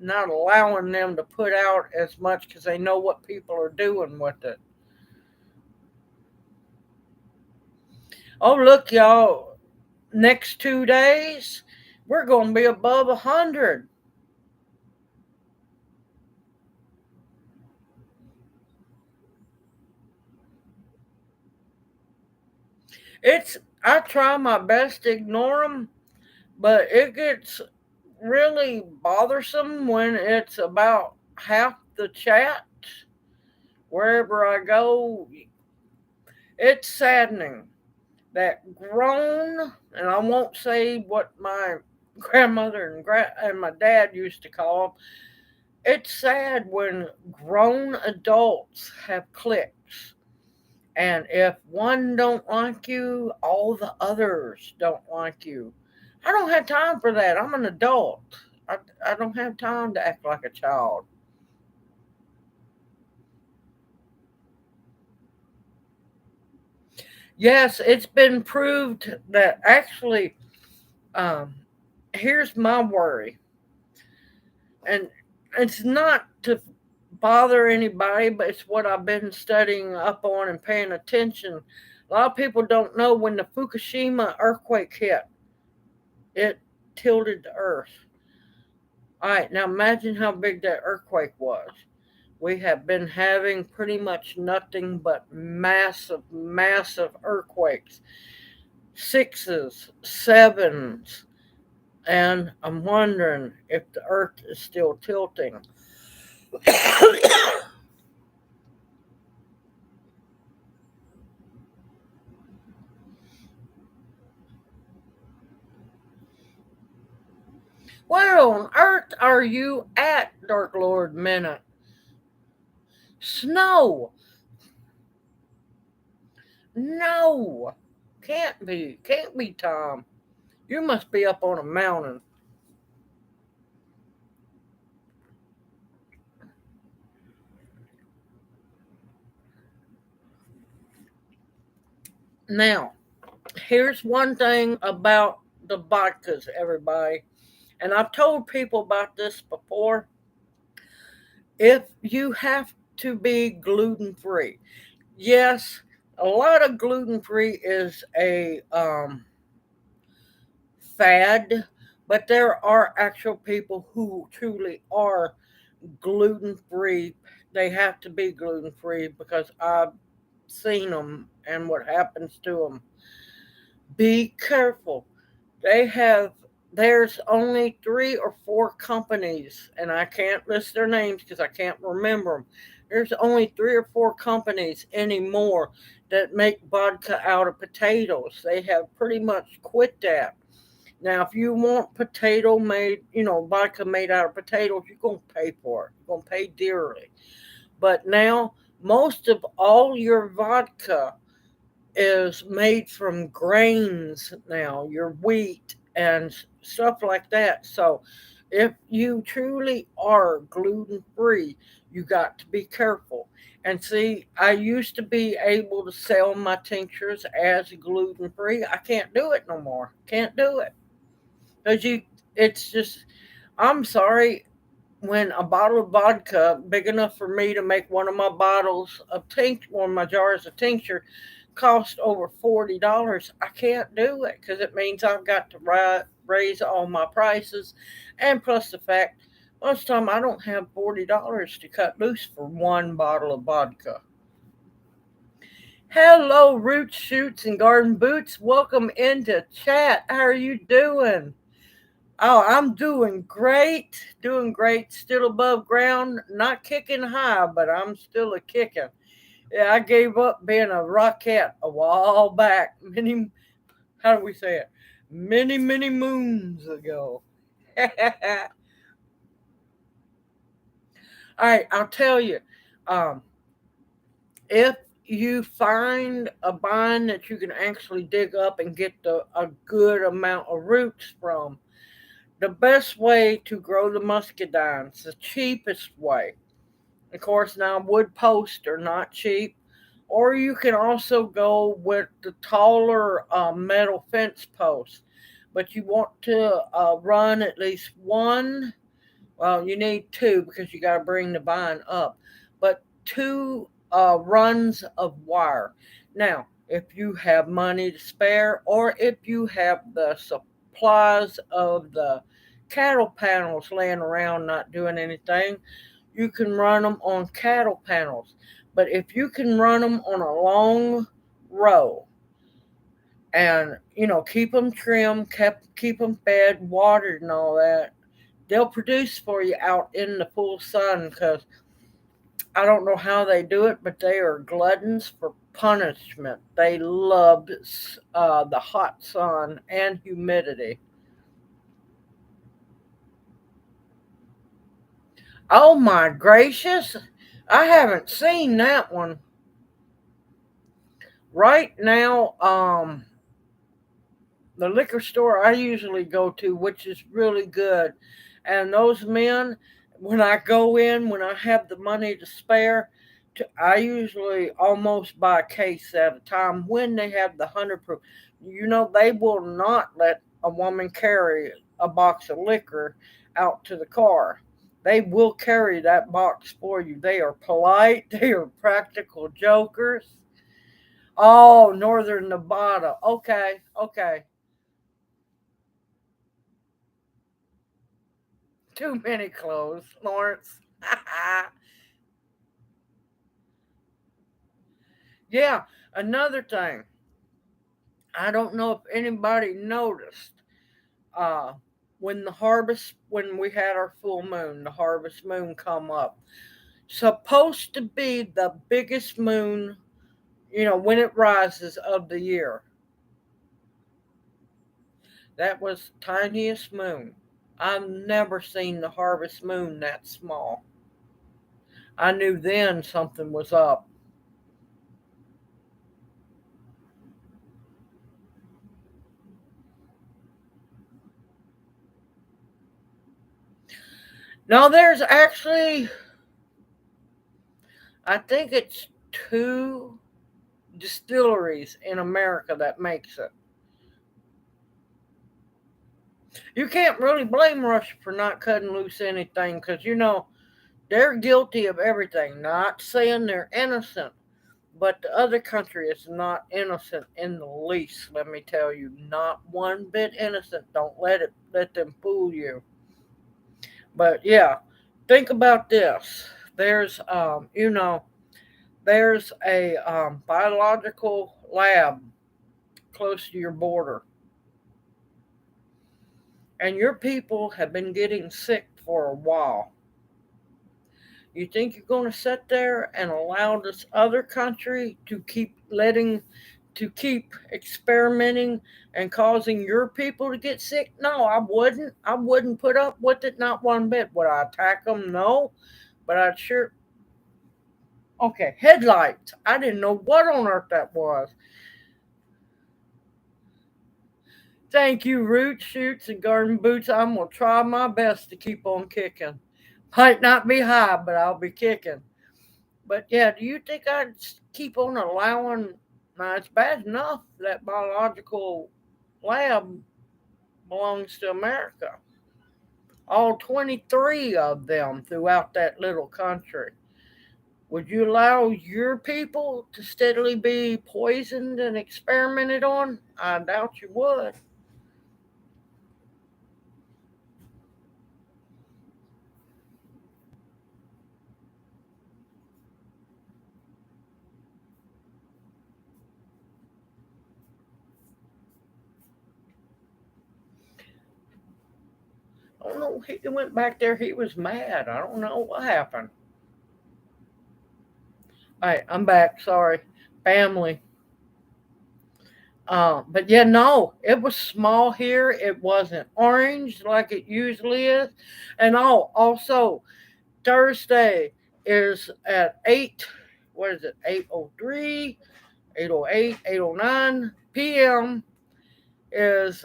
not allowing them to put out as much because they know what people are doing with it. Oh, look, y'all. Next 2 days, we're going to be above 100. I try my best to ignore them, but it gets really bothersome when it's about half the chat wherever I go. It's saddening that grown, and I won't say what my grandmother and my dad used to call them. It's sad when grown adults have cliques, and if one don't like you, all the others don't like you. I don't have time for that. I'm an adult. I don't have time to act like a child. Yes, it's been proved that actually, um, here's my worry, and it's not to bother anybody, but it's what I've been studying up on and paying attention. A lot of people don't know when the Fukushima earthquake hit, it tilted the earth. All right, now imagine how big that earthquake was. We have been having pretty much nothing but massive, massive earthquakes, sixes, sevens, and I'm wondering if the earth is still tilting. Where on earth are you at, Dark Lord Minute? Snow! No! Can't be. Can't be, Tom. You must be up on a mountain. Now, here's one thing about the vodkas, everybody. And I've told people about this before. If you have to be gluten free, yes, a lot of gluten free is a fad, but there are actual people who truly are gluten free. they have to be gluten free because I've seen them and what happens to them. Be careful. They have, there's only 3 or 4 companies, and I can't list their names because I can't remember them. There's only 3 or 4 companies anymore that make vodka out of potatoes. They have pretty much quit that. Now, if you want potato made, vodka made out of potatoes, you're going to pay for it. You're going to pay dearly. But now, most of all your vodka is made from grains now, your wheat and stuff like that. So, if you truly are gluten free, you got to be careful. And see, I used to be able to sell my tinctures as gluten free. I can't do it no more. Can't do it. Because it's just, I'm sorry, when a bottle of vodka big enough for me to make one of my bottles of tincture, one of my jars of tincture, cost over $40, I can't do it because it means I've got to raise all my prices, and plus the fact most of the time I don't have $40 to cut loose for one bottle of vodka. Hello, Roots, Shoots, and Garden Boots. Welcome into chat. How are you doing? Oh, I'm doing great. Doing great. Still above ground. Not kicking high, but I'm still a kicking. Yeah, I gave up being a rockette a while back. How do we say it? Many, many moons ago. All right, I'll tell you. Um, if you find a vine that you can actually dig up and get a good amount of roots from, the best way to grow the muscadines, the cheapest way. Of course, now wood posts are not cheap. Or you can also go with the taller metal fence posts. But you want to run at least one. Well, you need 2 because you got to bring the vine up. But 2 runs of wire. Now, if you have money to spare, or if you have the supplies of the cattle panels laying around not doing anything, you can run them on cattle panels. But if you can run them on a long row and, keep them trimmed, keep them fed, watered, and all that, they'll produce for you out in the full sun because I don't know how they do it, but they are gluttons for punishment. They love the hot sun and humidity. Oh my gracious. I haven't seen that one. Right now, the liquor store I usually go to, which is really good, and those men, when I go in, when I have the money to spare, I usually almost buy a case at a time when they have the 100 proof. They will not let a woman carry a box of liquor out to the car. They will carry that box for you. They are polite. They are practical jokers. Oh, Northern Nevada. Okay, okay. Too many clothes, Lawrence. Yeah, another thing. I don't know if anybody noticed. Uh, when we had our full moon, the harvest moon come up. Supposed to be the biggest moon, when it rises of the year. That was the tiniest moon. I've never seen the harvest moon that small. I knew then something was up. Now there's actually, I think it's 2 distilleries in America that makes it. You can't really blame Russia for not cutting loose anything because, they're guilty of everything. Not saying they're innocent, but the other country is not innocent in the least, let me tell you. Not one bit innocent. Don't let them fool you. But yeah, think about this. there's, there's a biological lab close to your border, and your people have been getting sick for a while. You think you're going to sit there and allow this other country to keep experimenting and causing your people to get sick? No, I wouldn't. I wouldn't put up with it, not one bit. Would I attack them? No, but I'd sure. Okay, headlights. I didn't know what on earth that was. Thank you, Roots, Shoots, and Garden Boots. I'm going to try my best to keep on kicking. Might not be high, but I'll be kicking. But yeah, do you think I'd keep on allowing? Now, it's bad enough that biological lab belongs to America. All 23 of them throughout that little country. Would you allow your people to steadily be poisoned and experimented on? I doubt you would. I don't know. He went back there. He was mad. I don't know what happened. All right, I'm back. Sorry. Family. But yeah, no, it was small here. It wasn't orange like it usually is. And also, Thursday is at 8, what is it, 8:03, 8:08, 8:09 p.m. is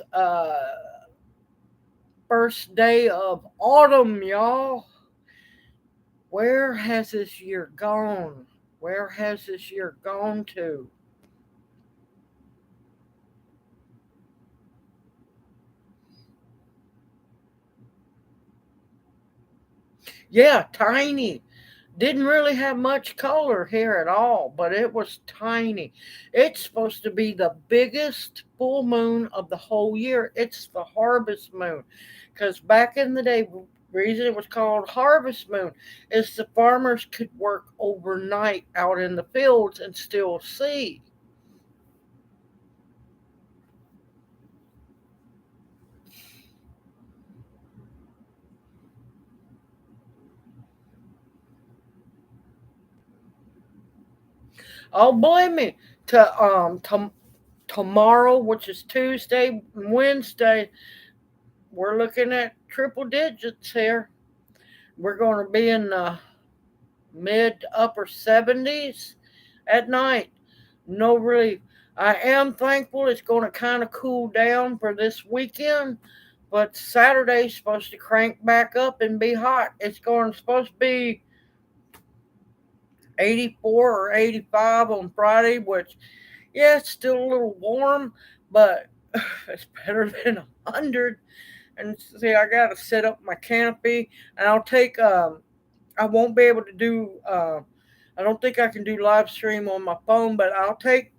first day of autumn, y'all. Where has this year gone? Where has this year gone to? Yeah, tiny. Didn't really have much color here at all, but it was tiny. It's supposed to be the biggest full moon of the whole year. It's the harvest moon. Because back in the day, the reason it was called harvest moon is the farmers could work overnight out in the fields and still see. Oh, believe me, tomorrow, which is Tuesday, Wednesday, we're looking at triple digits here. We're going to be in the mid to upper 70s at night. No relief. I am thankful it's going to kind of cool down for this weekend, but Saturday's supposed to crank back up and be hot. It's supposed to be 84 or 85 on Friday, which, yeah, it's still a little warm, but it's better than 100. And see, I got to set up my canopy, and I won't be able to do, I don't think I can do live stream on my phone, but I'll take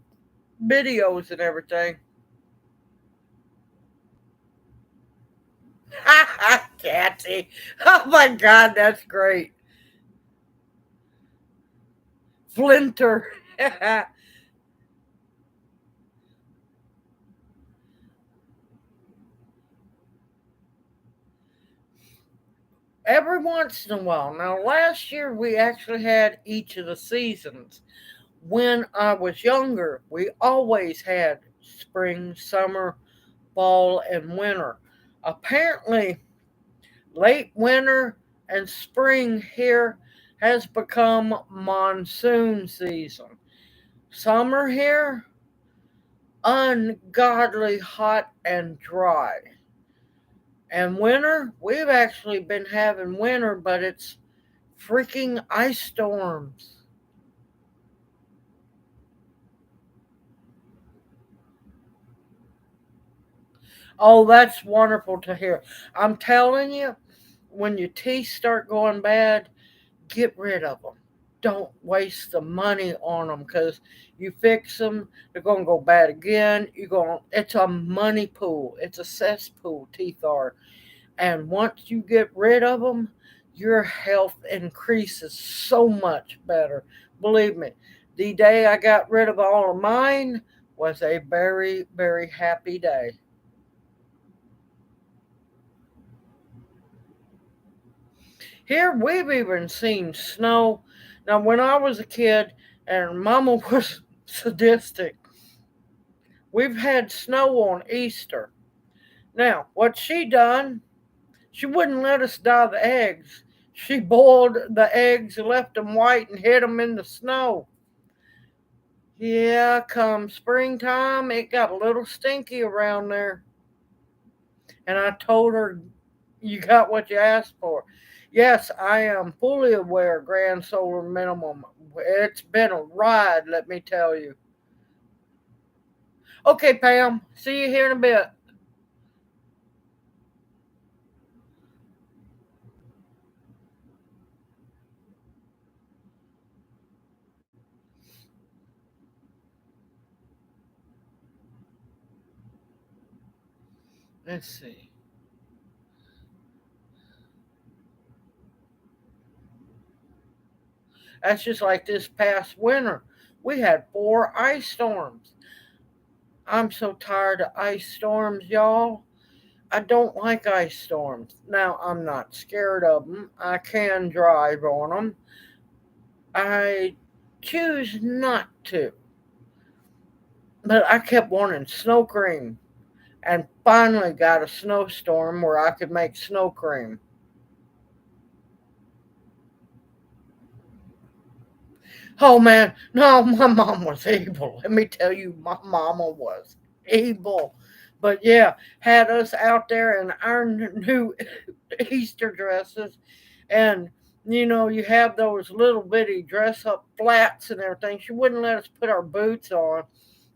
videos and everything. Catchy. Oh my God, that's great. Flinter. Every once in a while. Now, last year we actually had each of the seasons. When I was younger, we always had spring, summer, fall, and winter. Apparently, late winter and spring here has become monsoon season. Summer here, ungodly hot and dry. And winter, we've actually been having winter, but it's freaking ice storms. Oh, that's wonderful to hear. I'm telling you, when your teeth start going bad, get rid of them. Don't waste the money on them because you fix them, they're going to go bad again. It's a money pool. It's a cesspool, teeth are. And once you get rid of them, your health increases so much better. Believe me, the day I got rid of all of mine was a very, very happy day. Here we've even seen snow. Now, when I was a kid and Mama was sadistic, we've had snow on Easter. Now, what she done, she wouldn't let us dye the eggs. She boiled the eggs, left them white, and hid them in the snow. Yeah, come springtime, it got a little stinky around there. And I told her, you got what you asked for. Yes, I am fully aware, grand solar minimum. It's been a ride, let me tell you. Okay, Pam, see you here in a bit. Let's see. That's just like this past winter. We had 4 ice storms. I'm so tired of ice storms, y'all. I don't like ice storms. Now, I'm not scared of them. I can drive on them. I choose not to. But I kept wanting snow cream and finally got a snowstorm where I could make snow cream. Oh man, no, my mom was evil. Let me tell you, my mama was evil. But yeah, had us out there in our new Easter dresses. And, you have those little bitty dress up flats and everything. She wouldn't let us put our boots on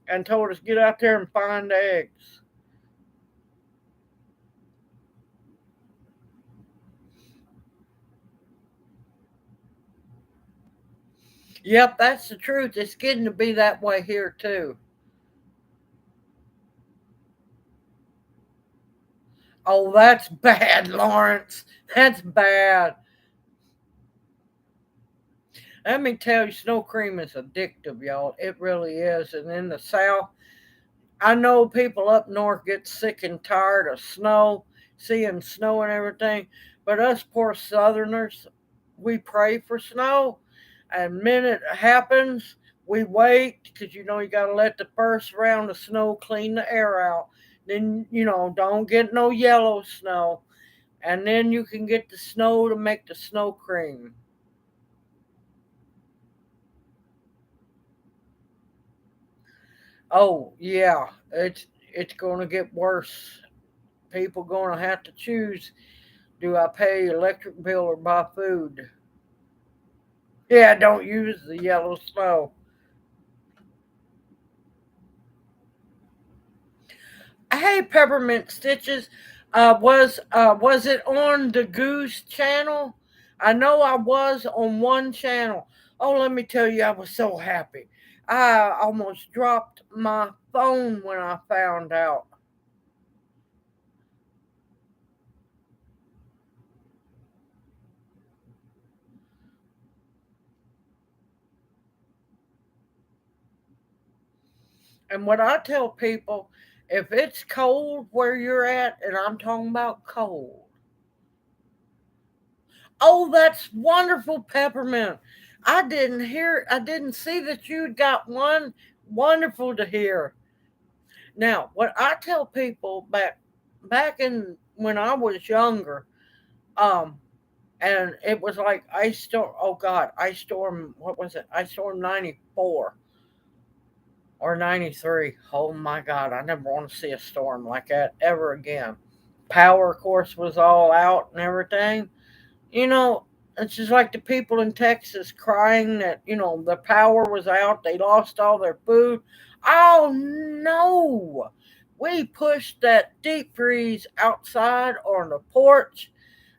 and told us get out there and find eggs. Yep, that's the truth. It's getting to be that way here too. Oh, that's bad, Lawrence. That's bad. Let me tell you, snow cream is addictive, y'all. It really is. And in the South, I know people up north get sick and tired of snow, seeing snow and everything. But us poor Southerners, we pray for snow. And when it happens, we wait because you got to let the first round of snow clean the air out. Then, don't get no yellow snow. And then you can get the snow to make the snow cream. Oh, yeah, it's going to get worse. People going to have to choose, do I pay electric bill or buy food? Yeah, don't use the yellow snow. Hey, Peppermint Stitches, was it on the Goose channel? I know I was on one channel. Oh, let me tell you, I was so happy. I almost dropped my phone when I found out. And what I tell people, if it's cold where you're at, and I'm talking about cold, oh, that's wonderful, Peppermint. I didn't see that you'd got one. Wonderful to hear. Now, what I tell people back in when I was younger, um, and it was like ice storm. Oh God, ice storm. What was it? Ice storm '94 or '93. Oh my God, I never want to see a storm like that ever again. Power, of course, was all out and everything. You know, it's just like the people in Texas crying that, the power was out, they lost all their food. Oh no! We pushed that deep freeze outside on the porch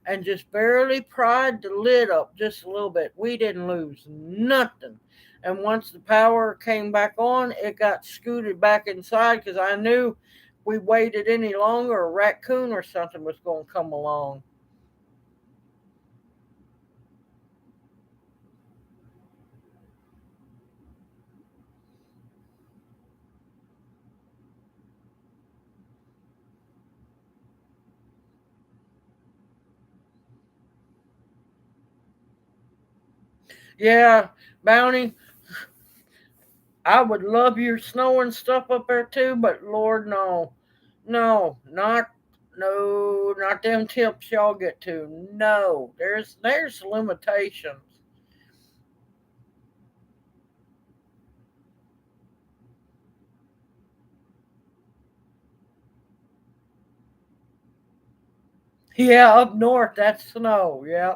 and just barely pried the lid up just a little bit. We didn't lose nothing. And once the power came back on, it got scooted back inside because I knew if we waited any longer, a raccoon or something was going to come along. Yeah, Bounty, I would love your snow and stuff up there too, but Lord, no. No, not them tips y'all get to. No, there's limitations. Yeah, up north that's snow. Yeah,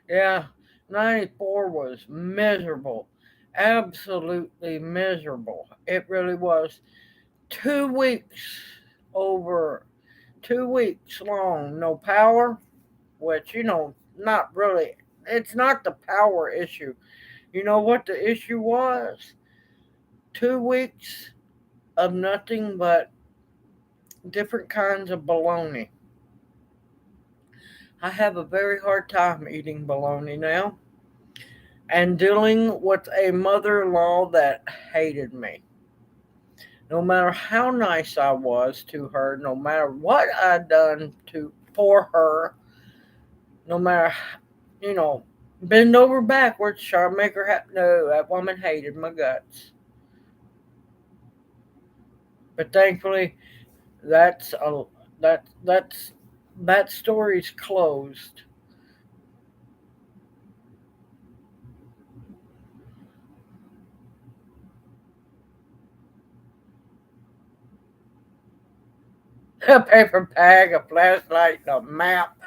yeah. 94 was miserable, absolutely miserable. It really was. 2 weeks, over 2 weeks long, no power. Which not really. It's not the power issue. You know what the issue was? 2 weeks of nothing but different kinds of bologna. I have a very hard time eating bologna now and dealing with a mother in law that hated me. No matter how nice I was to her, no matter what I'd done for her, no matter, you know, bend over backwards, try to make her happy. No, that woman hated my guts. But thankfully, that's a that's that story's closed. A paper bag, a flashlight, and a map.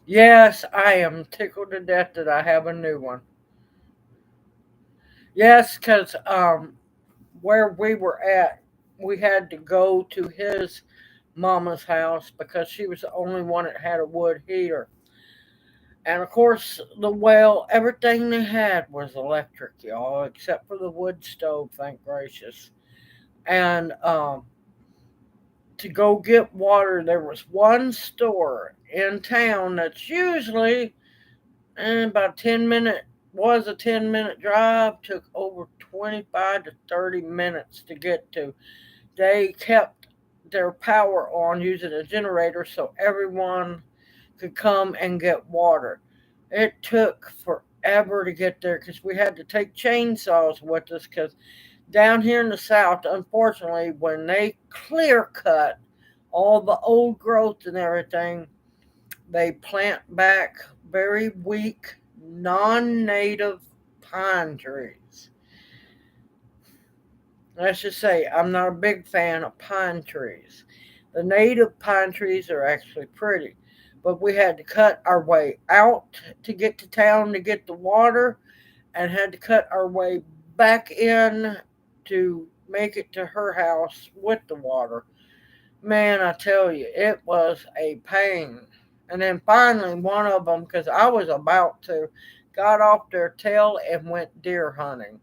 Yes, I am tickled to death that I have a new one. Yes, because where we were at, we had to go to his mama's house because she was the only one that had a wood heater. And of course, everything they had was electric, y'all, except for the wood stove, thank gracious. And to go get water, there was one store in town that's usually about 10-minute drive, took over 25 to 30 minutes to get to. They kept their power on using a generator so everyone could come and get water. It took forever to get there because we had to take chainsaws with us because down here in the south, unfortunately, when they clear cut all the old growth and everything, they plant back very weak, non native pine trees. Let's just say I'm not a big fan of pine trees. The native pine trees are actually pretty, but we had to cut our way out to get to town to get the water and had to cut our way back in to make it to her house with the water. Man, I tell you, it was a pain. And then finally, one of them, because I was about to, got off their tail and went deer hunting.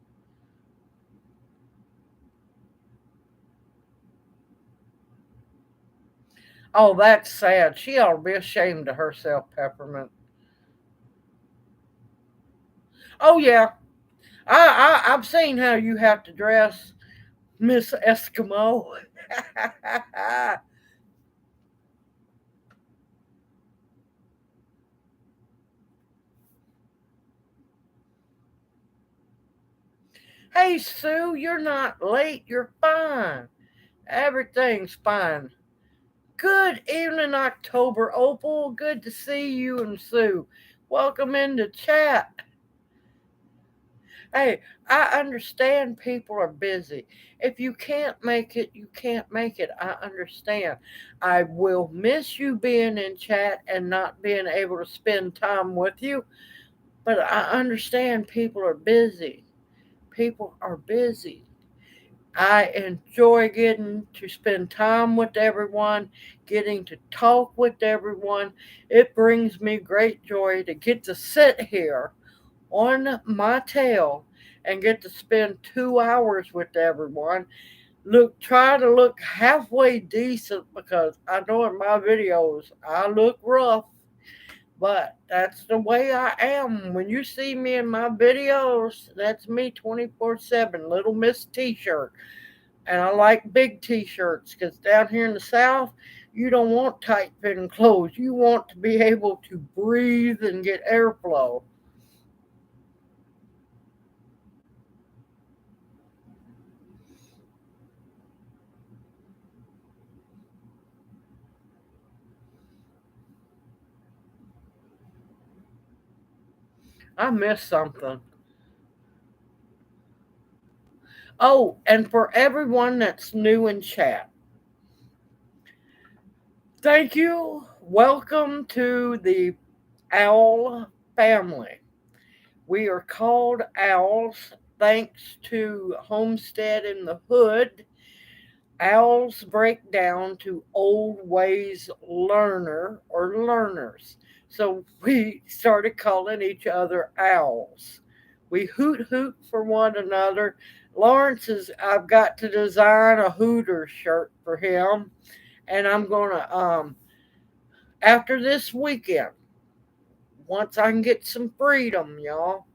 Oh, that's sad. She ought to be ashamed of herself, Peppermint. Oh, yeah. I've seen how you have to dress, Miss Eskimo. Hey, Sue, you're not late. You're fine. Everything's fine. Good evening, October Opal. Good to see you and Sue. Welcome into chat. Hey, I understand people are busy. If you can't make it, you can't make it. I understand. I will miss you being in chat and not being able to spend time with you, but I understand people are busy. People are busy. I enjoy getting to spend time with everyone, getting to talk with everyone. It brings me great joy to get to sit here on my tail and get to spend 2 hours with everyone. Try to look halfway decent because I know in my videos I look rough, But that's the way I am. When you see me in my videos, that's me 24/7, Little Miss T-shirt. And I like big T-shirts because down here in the South, you don't want tight fitting clothes. You want to be able to breathe and get airflow. I missed something. Oh, and for everyone that's new in chat, thank you. Welcome to the OWL family. We are called OWLS thanks to Homestead in the Hood. OWLS break down to old ways learner or learners. So we started calling each other owls. We hoot hoot for one another. I've got to design a Hooters shirt for him. And I'm gonna after this weekend, once I can get some freedom, y'all,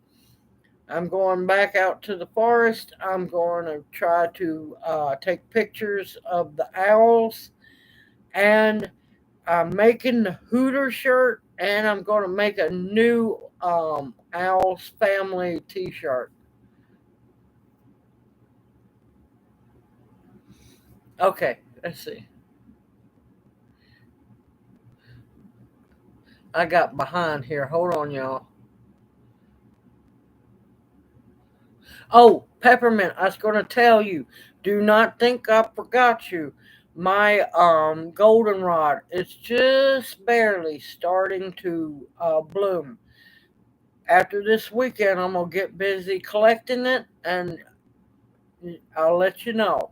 I'm going back out to the forest. I'm going to try to take pictures of the owls, and I'm making the Hooter shirt, and I'm going to make a new Owls family T-shirt. Okay, let's see. I got behind here. Hold on, y'all. Oh, Peppermint, I was going to tell you, do not think I forgot you. My goldenrod is just barely starting to bloom. After this weekend, I'm going to get busy collecting it, and I'll let you know.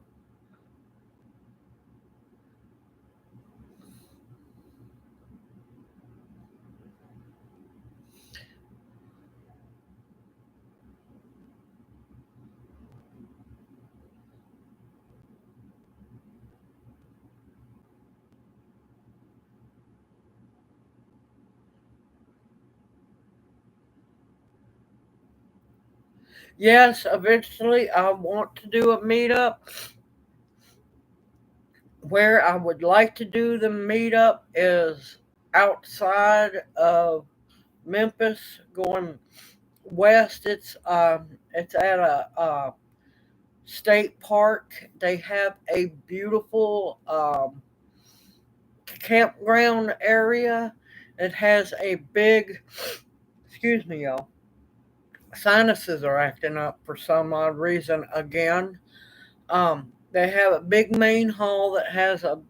Yes, eventually I want to do a meetup. Where I would like to do the meetup is outside of Memphis, going west. It's at a state park. They have a beautiful campground area. It has a big, excuse me, y'all. Sinuses are acting up for some odd reason again. They have a big main hall that has a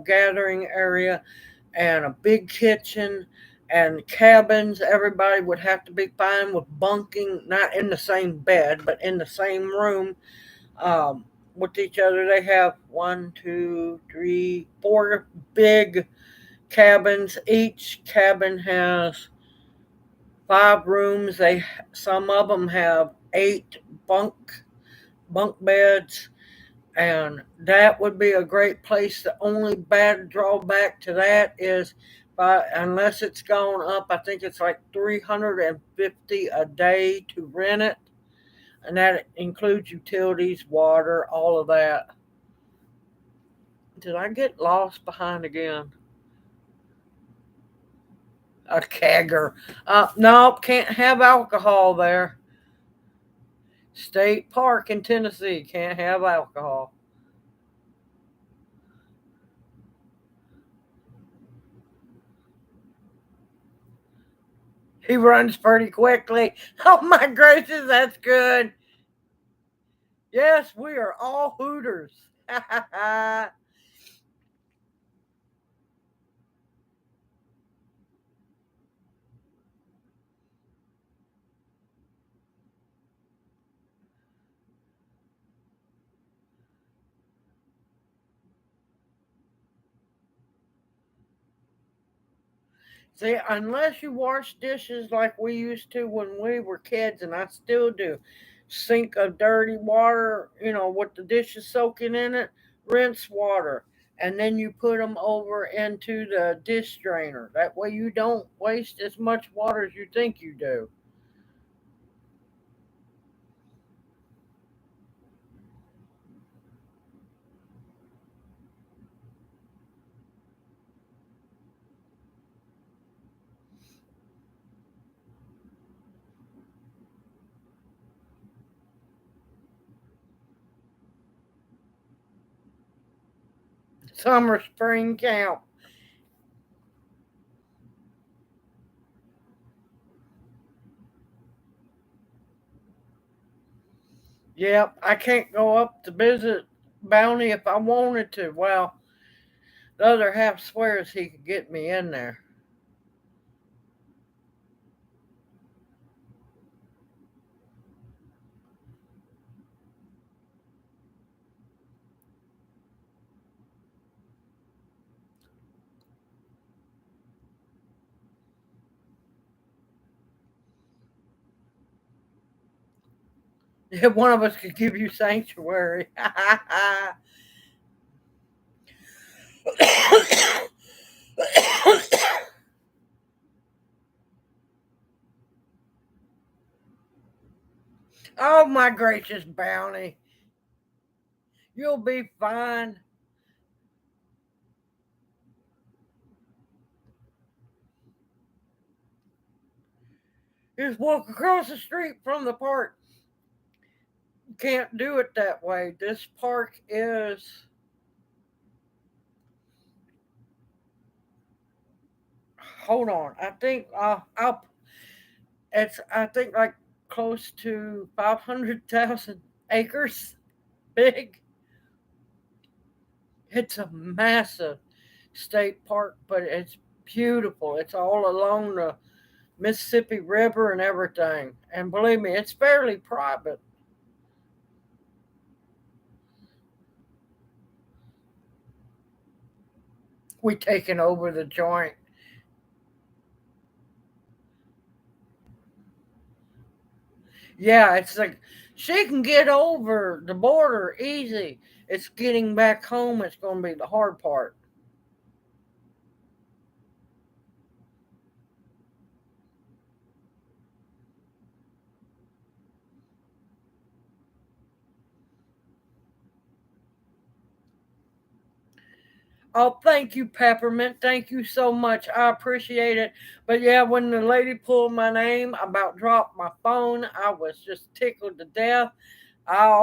gathering area and a big kitchen and cabins. Everybody would have to be fine with bunking, not in the same bed, but in the same room with each other. They have one, two, three, four big cabins. Each cabin has 5 rooms. Some of them have 8 bunk beds, and that would be a great place. The only bad drawback to that is, unless it's gone up, I think it's like $350 a day to rent it, and that includes utilities, water, all of that. Did I get lost behind again? A kegger. No, can't have alcohol there. State Park in Tennessee, can't have alcohol. He runs pretty quickly. Oh my gracious, that's good. Yes, we are all Hooters. See, unless you wash dishes like we used to when we were kids, and I still do, sink of dirty water, with the dishes soaking in it, rinse water, and then you put them over into the dish drainer. That way you don't waste as much water as you think you do. Summer spring camp. Yep, I can't go up to visit Bounty if I wanted to. Well, the other half swears he could get me in there. If one of us could give you sanctuary. Oh my gracious, Bounty. You'll be fine. Just walk across the street from the park. You can't do it that way. This park is, hold on. I think I'll it's I think like close to 500,000 acres big. It's a massive state park, but it's beautiful. It's all along the Mississippi River and everything. And believe me, it's fairly private. We taking over the joint. Yeah, it's like she can get over the border easy. It's getting back home. It's going to be the hard part. Oh, thank you, Peppermint. Thank you so much. I appreciate it. But yeah, when the lady pulled my name, I about dropped my phone. I was just tickled to death. I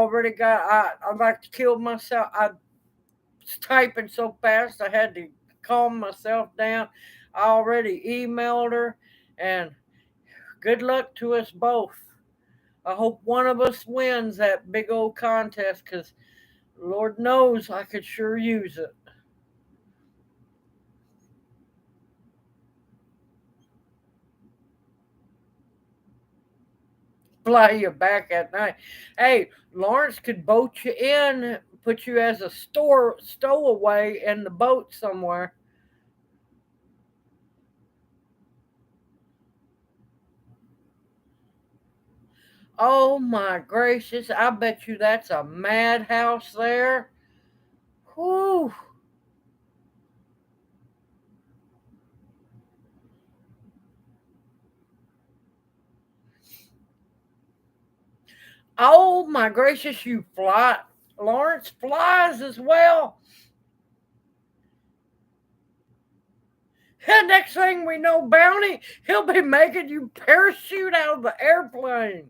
like to kill myself. I was typing so fast I had to calm myself down. I already emailed her, and good luck to us both. I hope one of us wins that big old contest because Lord knows I could sure use it. Fly you back at night. Hey, Lawrence could boat you in, put you as a stowaway in the boat somewhere. Oh my gracious! I bet you that's a madhouse there. Whew. Oh my gracious! You fly. Lawrence flies as well. And next thing we know, Bounty, he'll be making you parachute out of the airplane.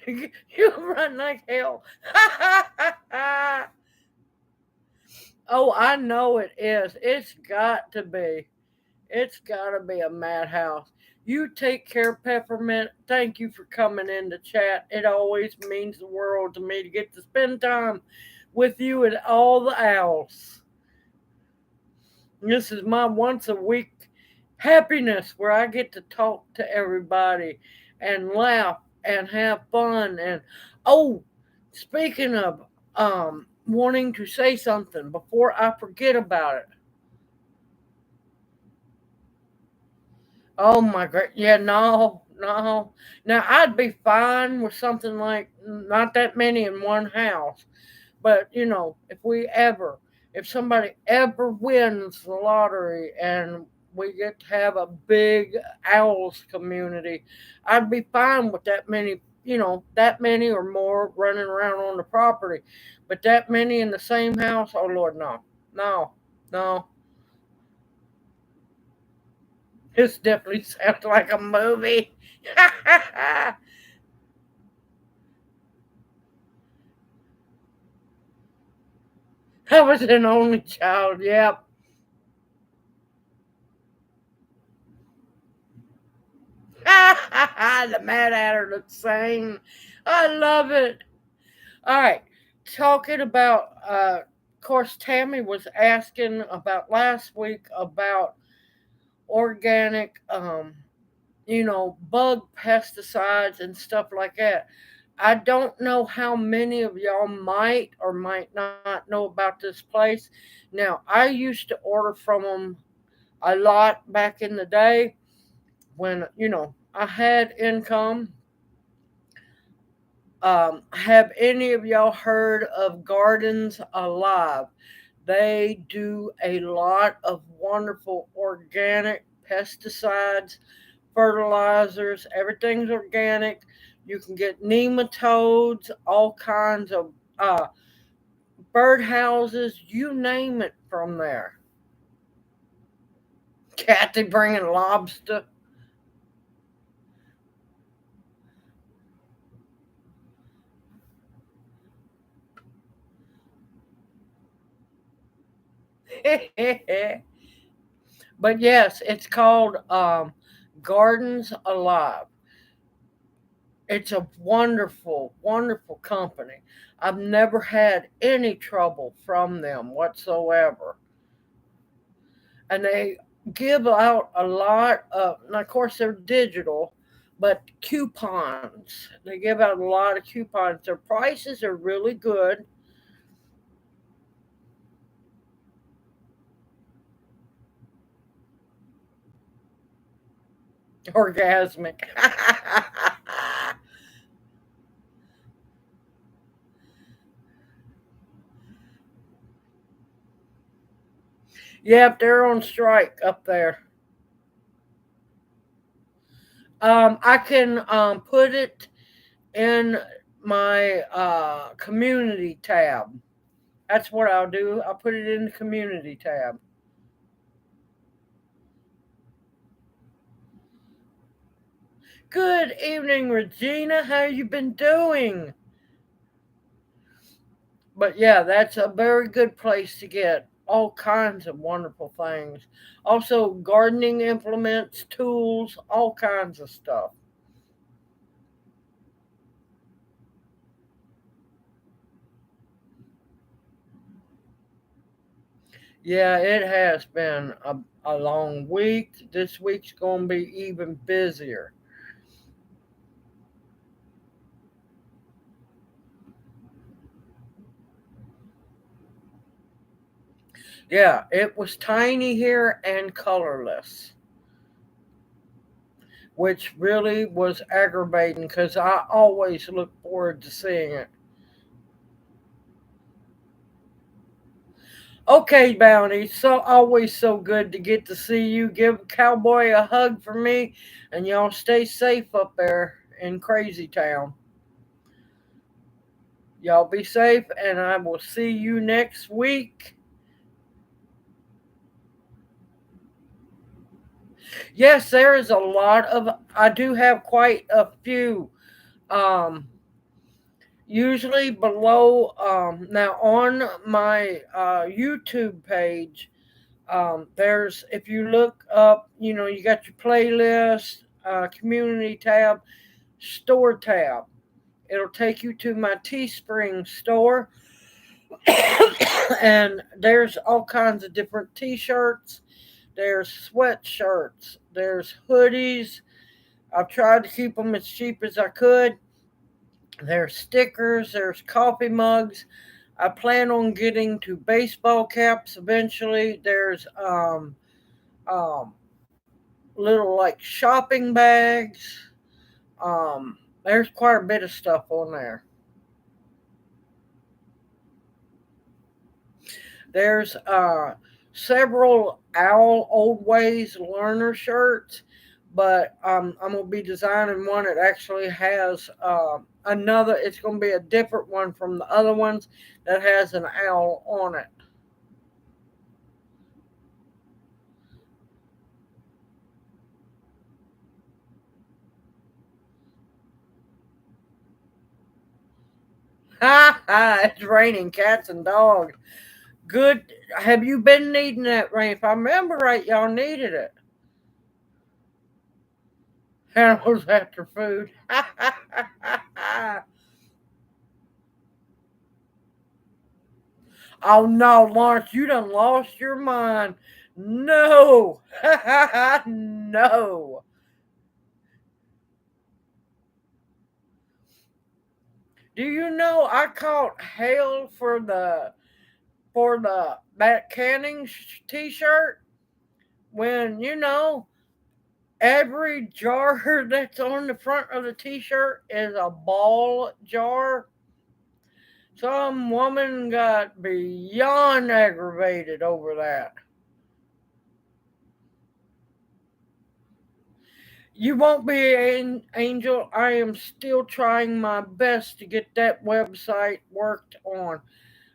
You run like hell. Oh, I know it is. It's got to be. It's got to be a madhouse. You take care, Peppermint. Thank you for coming in to chat. It always means the world to me to get to spend time with you and all the owls. This is my once a week happiness where I get to talk to everybody and laugh and have fun. And oh, speaking of wanting to say something before I forget about it. Oh my god. Yeah, no, no. Now I'd be fine with something like not that many in one house, but if somebody ever wins the lottery and we get to have a big owls community, I'd be fine with that many, that many or more running around on the property. But that many in the same house, oh Lord, no, no, no. This definitely sounds like a movie. I was an only child. Yep. The Mad Hatter looks sane. I love it. All right. Talking about, of course, Tammy was asking about last week about organic, bug pesticides and stuff like that. I don't know how many of y'all might or might not know about this place. Now, I used to order from them a lot back in the day when, I had income. Have any of y'all heard of Gardens Alive? They do a lot of wonderful organic pesticides, fertilizers, everything's organic. You can get nematodes, all kinds of birdhouses, you name it from there. Kathy bringing lobster. But yes, it's called Gardens Alive. It's a wonderful, wonderful company. I've never had any trouble from them whatsoever. And they give out a lot of, and of course, they're digital, but coupons. They give out a lot of coupons. Their prices are really good. Orgasmic. Yep, they're on strike up there. I can put it in my community tab. That's what I'll do. I'll put it in the community tab. Good evening, Regina. How you been doing? But yeah, that's a very good place to get all kinds of wonderful things. Also, gardening implements, tools, all kinds of stuff. Yeah, it has been a long week. This week's going to be even busier. Yeah, it was tiny here and colorless, which really was aggravating because I always look forward to seeing it. Okay, Bounty, so always so good to get to see you. Give Cowboy a hug for me, and y'all stay safe up there in Crazy Town. Y'all be safe, and I will see you next week. Yes, there is a lot of. I do have quite a few. Um, Usually below. Now on my YouTube page, there's if you look up, you got your playlist, community tab, store tab. It'll take you to my Teespring store, and there's all kinds of different T-shirts. There's sweatshirts. There's hoodies. I've tried to keep them as cheap as I could. There's stickers. There's coffee mugs. I plan on getting to baseball caps eventually. There's um, little like shopping bags. There's quite a bit of stuff on there. There's several Old Ways learner shirts, but I'm gonna be designing one that actually has another. It's gonna be a different one from the other ones that has an owl on it. Ha ha! It's raining cats and dogs. Good. Have you been needing that rain? If I remember right, y'all needed it. Animals after food. Oh no, Lawrence, you done lost your mind. No. No. Do you know I caught hail for the that canning t-shirt when every jar that's on the front of the t-shirt is a ball jar. Some woman got beyond aggravated over that. You won't be an angel. I am still trying my best to get that website worked on.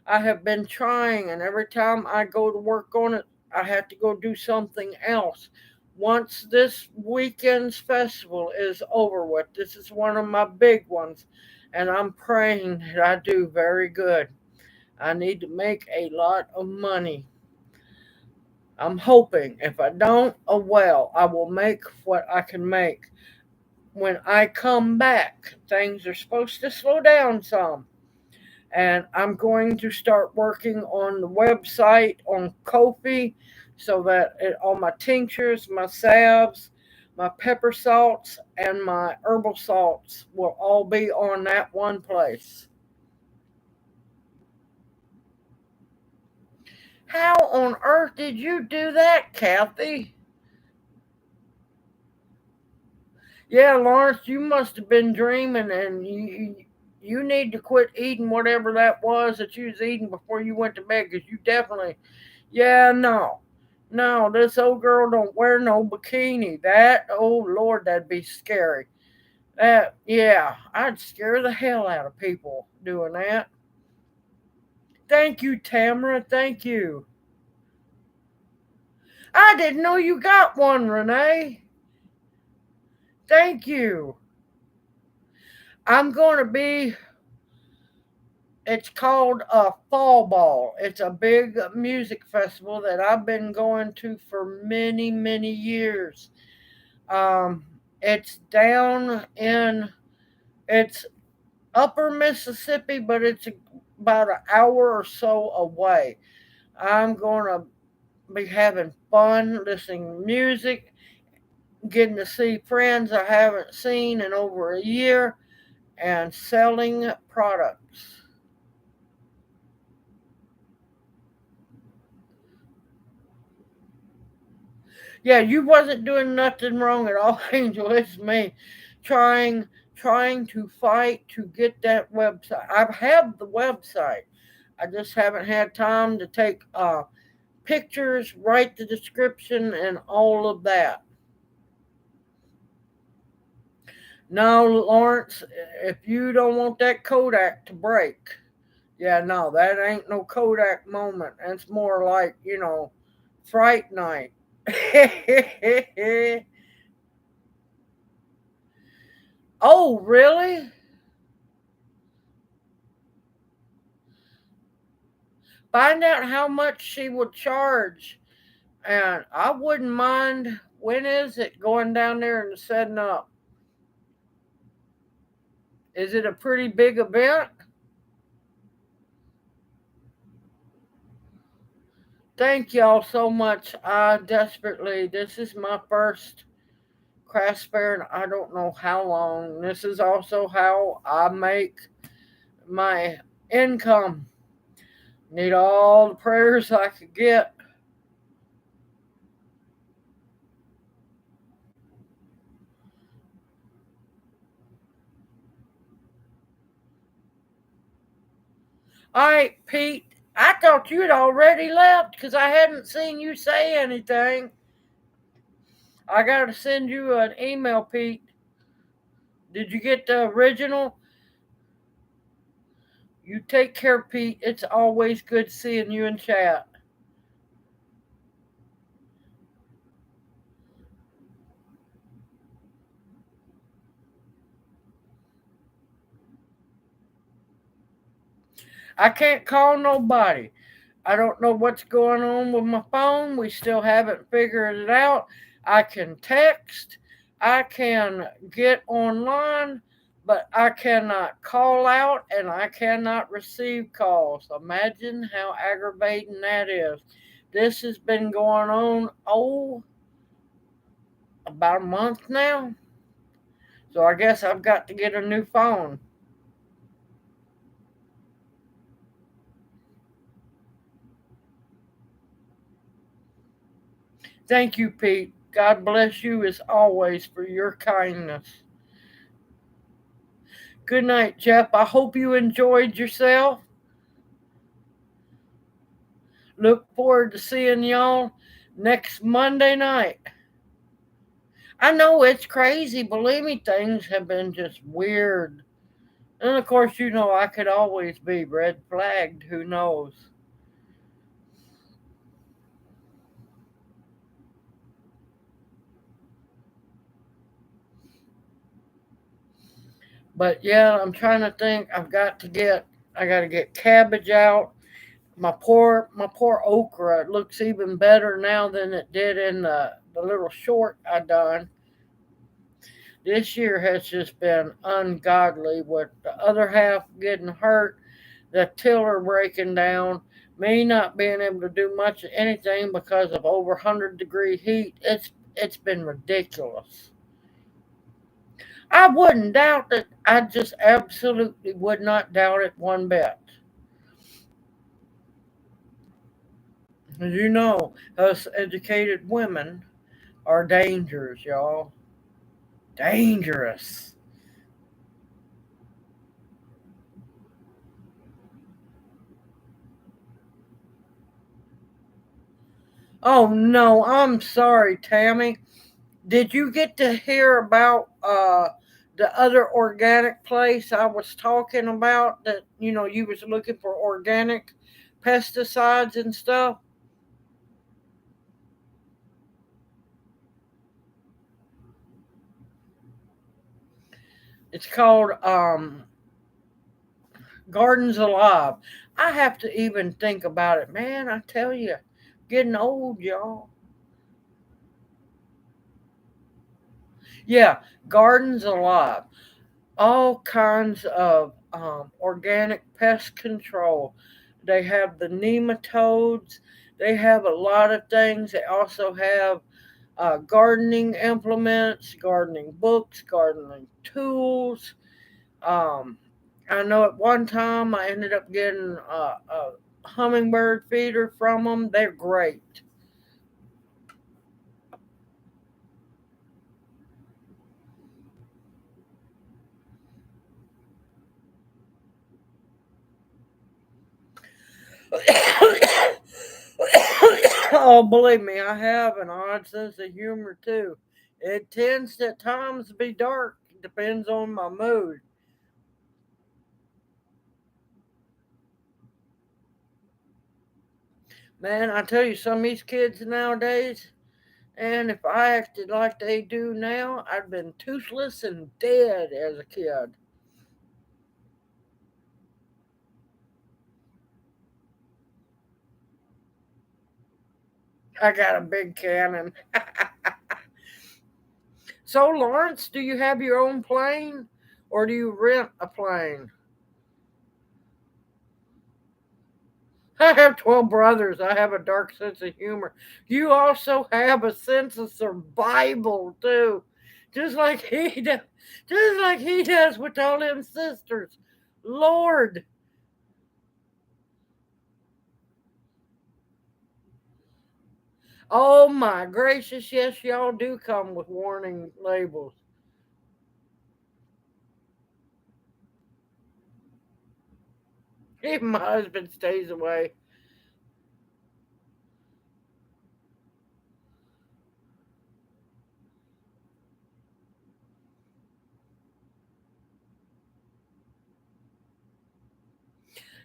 I have been trying, and every time I go to work on it, I have to go do something else. Once this weekend's festival is over with, this is one of my big ones, and I'm praying that I do very good. I need to make a lot of money. I'm hoping if I don't, oh well, I will make what I can make. When I come back, things are supposed to slow down some. And I'm going to start working on the website on Kofi so that all my tinctures, my salves, my pepper salts, and my herbal salts will all be on that one place. How on earth did you do that, Kathy? Yeah, Lawrence, you must have been dreaming, and you need to quit eating whatever that was that you was eating before you went to bed, because you definitely, yeah, no, no, this old girl don't wear no bikini. That, oh Lord, that'd be scary. That, yeah, I'd scare the hell out of people doing that. Thank you, Tamara. Thank you. I didn't know you got one, Renee. Thank you. I'm going to be It's called a Fall Ball. It's a big music festival that I've been going to for many, many years. It's down in it's upper Mississippi, but it's about an hour or so away. I'm going to be having fun, listening to music, getting to see friends I haven't seen in over a year, and selling products. Yeah, you wasn't doing nothing wrong at all, Angel. It's me trying to fight to get that website. I have the website. I just haven't had time to take pictures, write the description, and all of that. No, Lawrence, if you don't want that Kodak to break, yeah, no, that ain't no Kodak moment. That's more like, Fright Night. Oh, really? Find out how much she will charge. And I wouldn't mind. When is it going down there and setting up? Is it a pretty big event? Thank y'all so much. This is my first craft fair, and I don't know how long. This is also how I make my income. Need all the prayers I could get. All right, Pete. I thought you had already left because I hadn't seen you say anything. I got to send you an email, Pete. Did you get the original? You take care, Pete. It's always good seeing you in chat. I can't call nobody. I don't know what's going on with my phone. We still haven't figured it out. I can text, I can get online, but I cannot call out and I cannot receive calls. Imagine how aggravating that is. This has been going on, about a month now. So I guess I've got to get a new phone. Thank you, Pete. God bless you as always for your kindness. Good night, Jeff. I hope you enjoyed yourself. Look forward to seeing y'all next Monday night. I know it's crazy. Believe me, things have been just weird. And of course, I could always be red flagged. Who knows? But yeah, I'm trying to think. I got to get cabbage out. My poor okra. It looks even better now than it did in the little short I done. This year has just been ungodly with the other half getting hurt, the tiller breaking down, me not being able to do much of anything because of over 100-degree heat. It's been ridiculous. I wouldn't doubt it. I just absolutely would not doubt it one bit. As you know, us educated women are dangerous, y'all. Dangerous. Oh no, I'm sorry, Tammy. Did you get to hear about the other organic place I was talking about that you was looking for organic pesticides and stuff? It's called Gardens Alive. I have to even think about it, man. I tell you, getting old, y'all. Yeah, Gardens Alive. All kinds of organic pest control. They have the nematodes. They have a lot of things. They also have gardening implements, gardening books, gardening tools. Um, I know at one time I ended up getting a hummingbird feeder from them. They're great. Oh, believe me, I have an odd sense of humor too. It tends at times to be dark. Depends on my mood. Man, I tell you, some of these kids nowadays, and if I acted like they do now, I'd been toothless and dead as a kid. I got a big cannon. So, Lawrence, do you have your own plane or do you rent a plane? I have 12 brothers. I have a dark sense of humor. You also have a sense of survival, too. Just like he does. Just like he does with all them sisters. Lord. Oh my gracious, yes, y'all do come with warning labels. Even my husband stays away.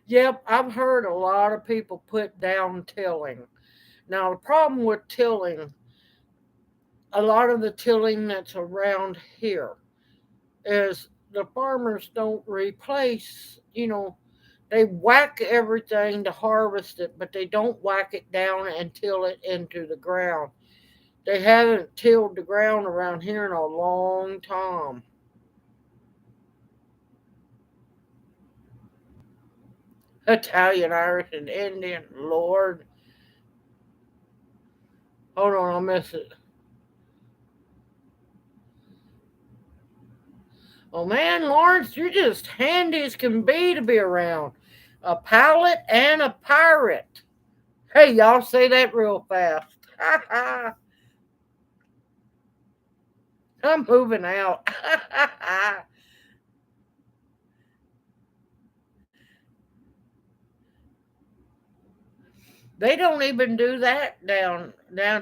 Yep, I've heard a lot of people put down tilling. Now, the problem with tilling, a lot of the tilling that's around here, is the farmers don't replace, they whack everything to harvest it, but they don't whack it down and till it into the ground. They haven't tilled the ground around here in a long time. Italian, Irish, and Indian, Lord. Hold on, I'll miss it. Oh man, Lawrence, you're just handy as can be around. A pallet and a pirate. Hey, y'all say that real fast. I'm moving out. They don't even do that down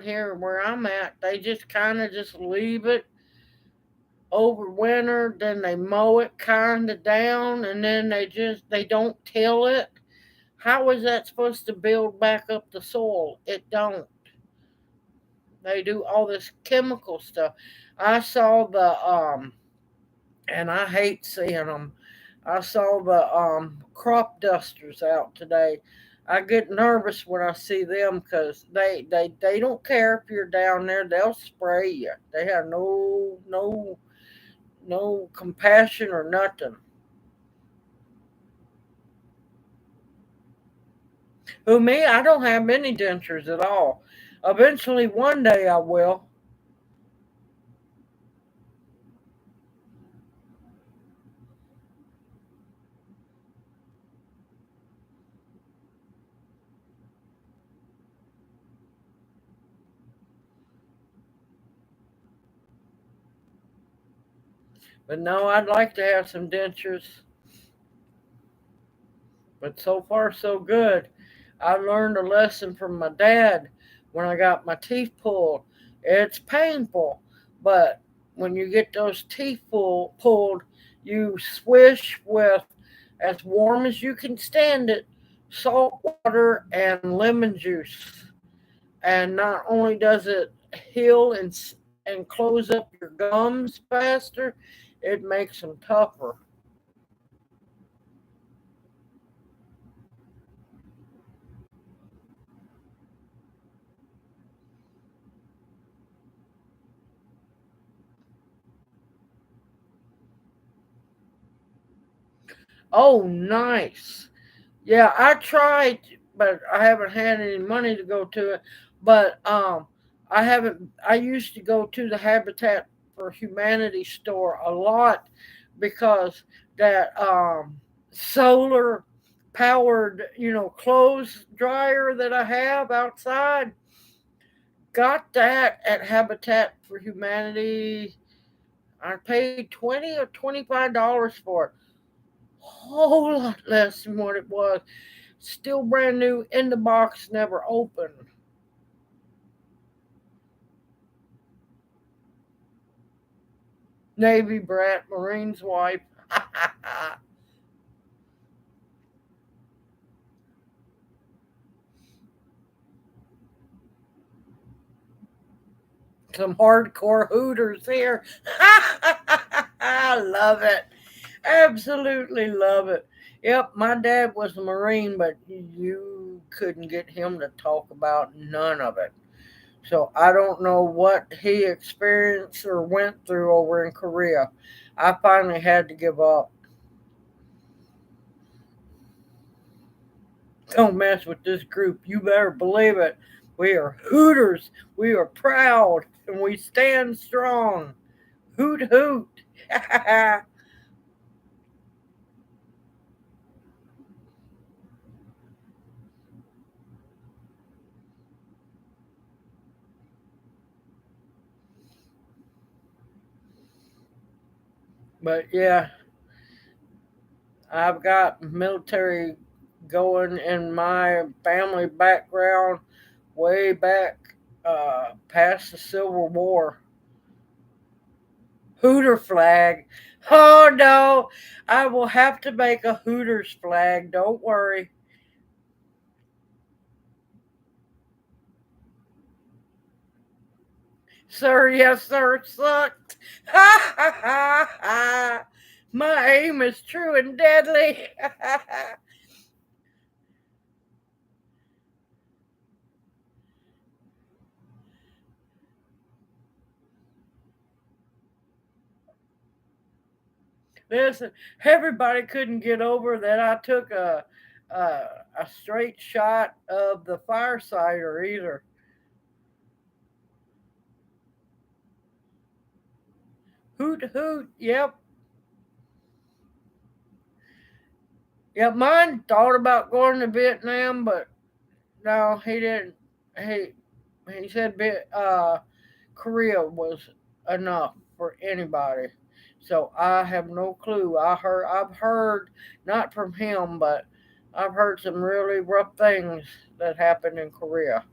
here where I'm at. They just kind of just leave it over winter, then they mow it kind of down, and then they don't till it. How is that supposed to build back up the soil? It don't. They do all this chemical stuff. I saw and I hate seeing them. I saw the crop dusters out today. I get nervous when I see them because they don't care if you're down there. They'll spray you. They have no compassion or nothing. Who me? I don't have any dentures at all. Eventually, one day I will. But no, I'd like to have some dentures. But so far, so good. I learned a lesson from my dad when I got my teeth pulled. It's painful, but when you get those pulled, you swish with as warm as you can stand it, salt water and lemon juice. And not only does it heal and close up your gums faster, it makes them tougher. Oh, nice. Yeah, I tried, but I haven't had any money to go to it. But I haven't. I used to go to the Habitat for Humanity store a lot because that solar powered, clothes dryer that I have outside. Got that at Habitat for Humanity. I paid $20 or $25 for it. Whole lot less than what it was. Still brand new in the box, never opened. Navy brat, Marine's wife. Some hardcore Hooters here. I love it. Absolutely love it. Yep, my dad was a Marine, but you couldn't get him to talk about none of it. So I don't know what he experienced or went through over in Korea. I finally had to give up. Don't mess with this group. You better believe it. We are Hooters. We are proud and we stand strong. Hoot hoot. But yeah, I've got military going in my family background way back past the Civil War. Hooter flag. Oh no, I will have to make a Hooters flag. Don't worry. Sir, yes, sir, it sucked. Ha ha ha ha. My aim is true and deadly. Listen, everybody couldn't get over that I took a straight shot of the firesider either. Hoot hoot. Yep. Yep. Mine thought about going to Vietnam, but no, he didn't. He he said Korea was enough for anybody. So I have no clue. I've heard not from him, but I've heard some really rough things that happened in Korea.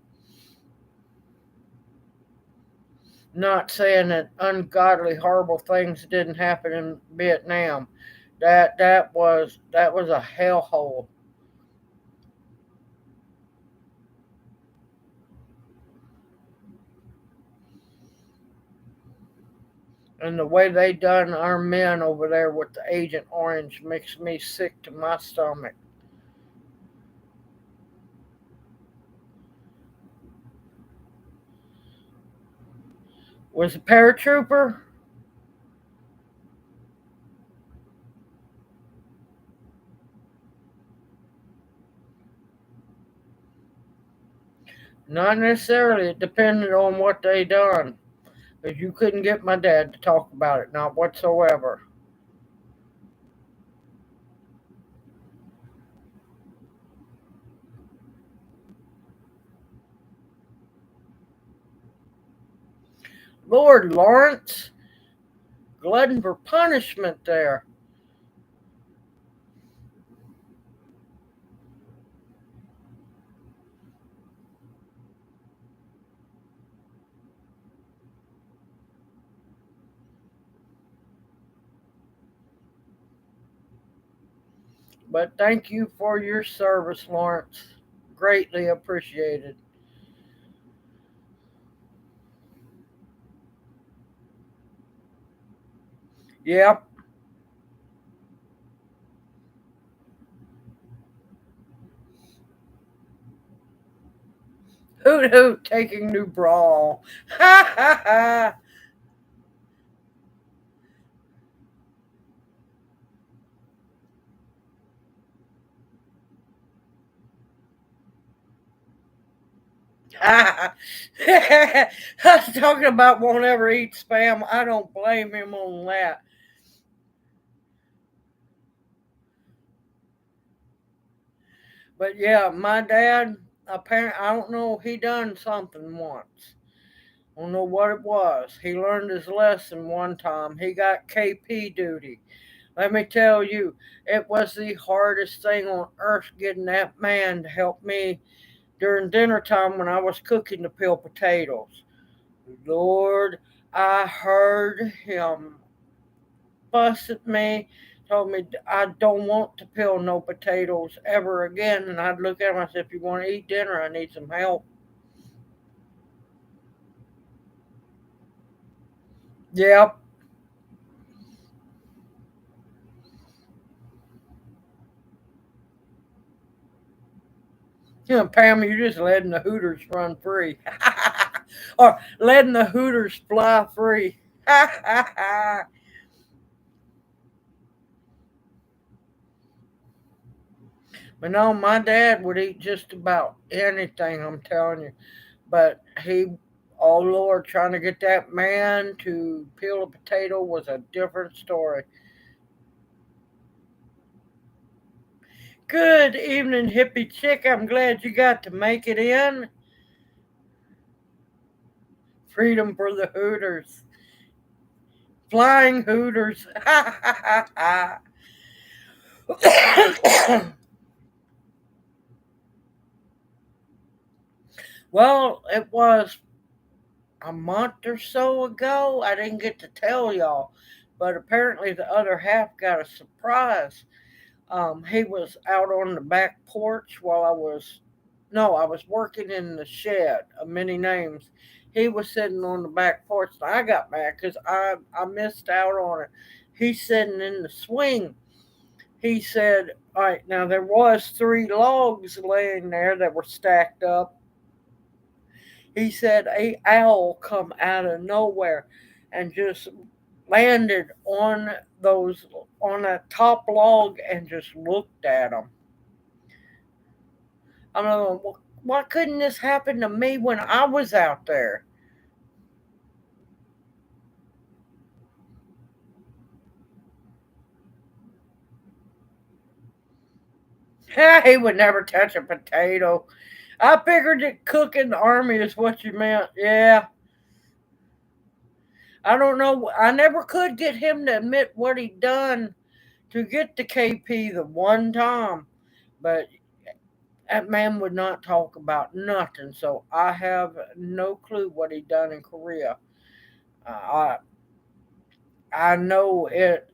Not saying that ungodly, horrible things didn't happen in Vietnam. That was a hellhole. And the way they done our men over there with the Agent Orange makes me sick to my stomach. Was a paratrooper? Not necessarily. It depended on what they done. Because you couldn't get my dad to talk about it, not whatsoever. Lord Lawrence, glutton for punishment there. But thank you for your service, Lawrence. Greatly appreciated. Yep. Hoot hoot taking new brawl. Ha ha ha. I was talking about won't ever eat spam. I don't blame him on that. But yeah, my dad, apparently, I don't know, he done something once. I don't know what it was. He learned his lesson one time. He got KP duty. Let me tell you, it was the hardest thing on earth getting that man to help me during dinner time when I was cooking the peel potatoes. Lord, I heard him fuss at me, told me I don't want to peel no potatoes ever again. And I'd look at him and I said, if you want to eat dinner, I need some help. Yep. You know, Pam, you're just letting the Hooters run free. Or letting the Hooters fly free. But no, my dad would eat just about anything, I'm telling you. But oh Lord, trying to get that man to peel a potato was a different story. Good evening, hippie chick. I'm glad you got to make it in. Freedom for the Hooters. Flying Hooters. Well, it was a month or so ago. I didn't get to tell y'all, but apparently the other half got a surprise. He was out on the back porch while I was working in the shed of many names. He was sitting on the back porch. And I got mad because I missed out on it. He's sitting in the swing. He said, "All right, now there was 3 logs laying there that were stacked up." He said a owl come out of nowhere and just landed on that top log and just looked at him. I'm like, why couldn't this happen to me when I was out there? He would never touch a potato. I figured that cooking the army is what you meant. Yeah. I don't know. I never could get him to admit what he done to get the KP the one time. But that man would not talk about nothing. So I have no clue what he done in Korea. I I know it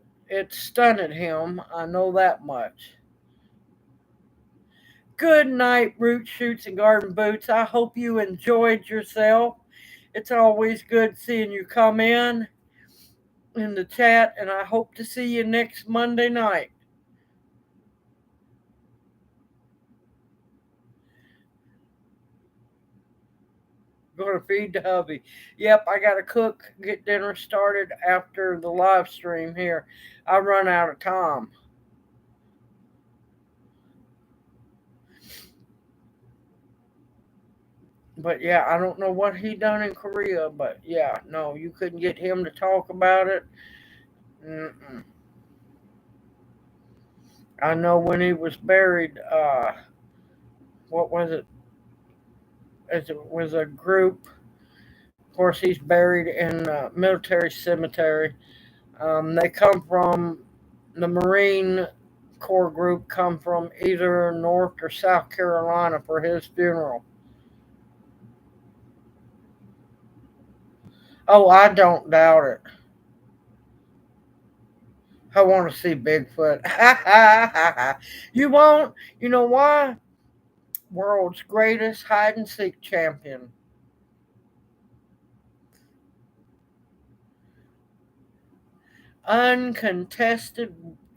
stunned him. I know that much. Good night, Root Shoots and Garden Boots. I hope you enjoyed yourself. It's always good seeing you come in the chat, and I hope to see you next Monday night. Going to feed the hubby. Yep, I got to cook, get dinner started after the live stream here. I run out of time. But yeah, I don't know what he done in Korea, but yeah, no, you couldn't get him to talk about it. Mm-mm. I know when he was buried, what was it? It was a group. Of course, he's buried in a military cemetery. They come from the Marine Corps group, come from either North or South Carolina for his funeral. Oh, I don't doubt it. I want to see Bigfoot. You won't? You know why? World's greatest hide and seek champion. Uncontested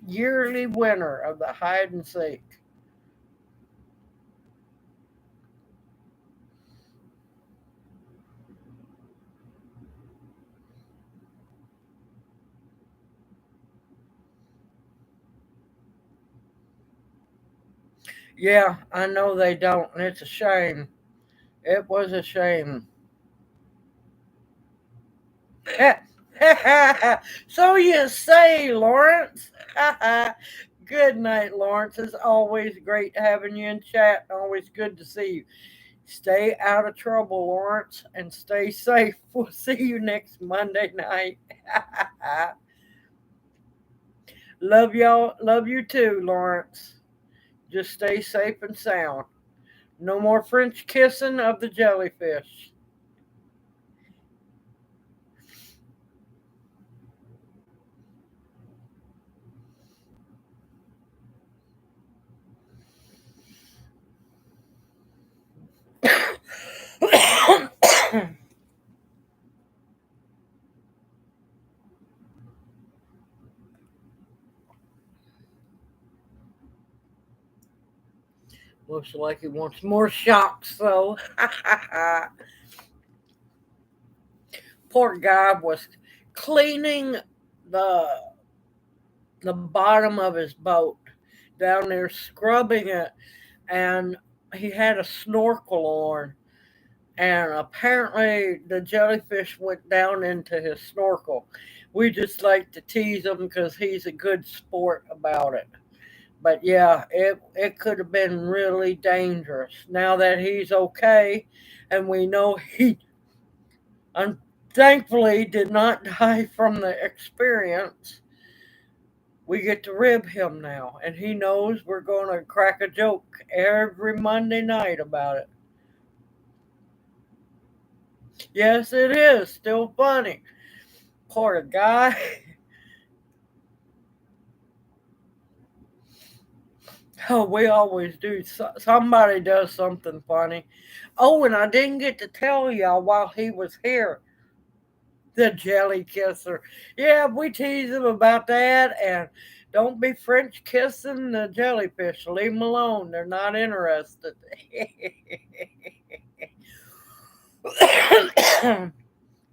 yearly winner of the hide and seek. Yeah, I know they don't, and it's a shame. It was a shame. So you say, Lawrence. Good night, Lawrence. It's always great having you in chat. Always good to see you. Stay out of trouble, Lawrence, and stay safe. We'll see you next Monday night. Love y'all. Love you too, Lawrence. Just stay safe and sound. No more French kissing of the jellyfish. Looks like he wants more shocks, though. Poor guy was cleaning the the bottom of his boat down there, scrubbing it, and he had a snorkel on, and apparently the jellyfish went down into his snorkel. We just like to tease him because he's a good sport about it. But yeah, it could have been really dangerous. Now that he's okay, and we know he thankfully did not die from the experience, we get to rib him now, and he knows we're going to crack a joke every Monday night about it. Yes, it is. Still funny. Poor guy. Oh, we always do. Somebody does something funny. Oh, and I didn't get to tell y'all while he was here. The jelly kisser. Yeah, we tease him about that, and don't be French kissing the jellyfish. Leave them alone. They're not interested.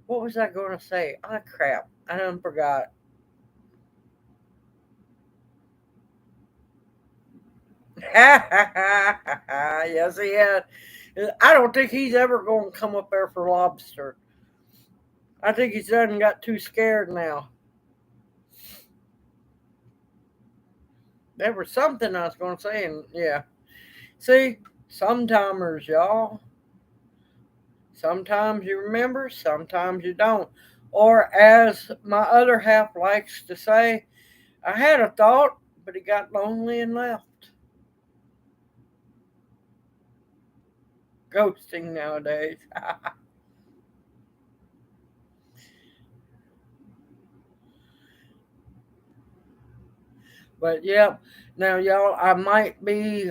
What was I going to say? Ah, crap. I done forgot. Yes, he had. I don't think he's ever going to come up there for lobster. I think he's done got too scared now. There was something I was going to say, and yeah. See, sometimers, y'all. Sometimes you remember, sometimes you don't. Or as my other half likes to say, I had a thought, but it got lonely and left. Ghosting nowadays. But yeah, now y'all, I might be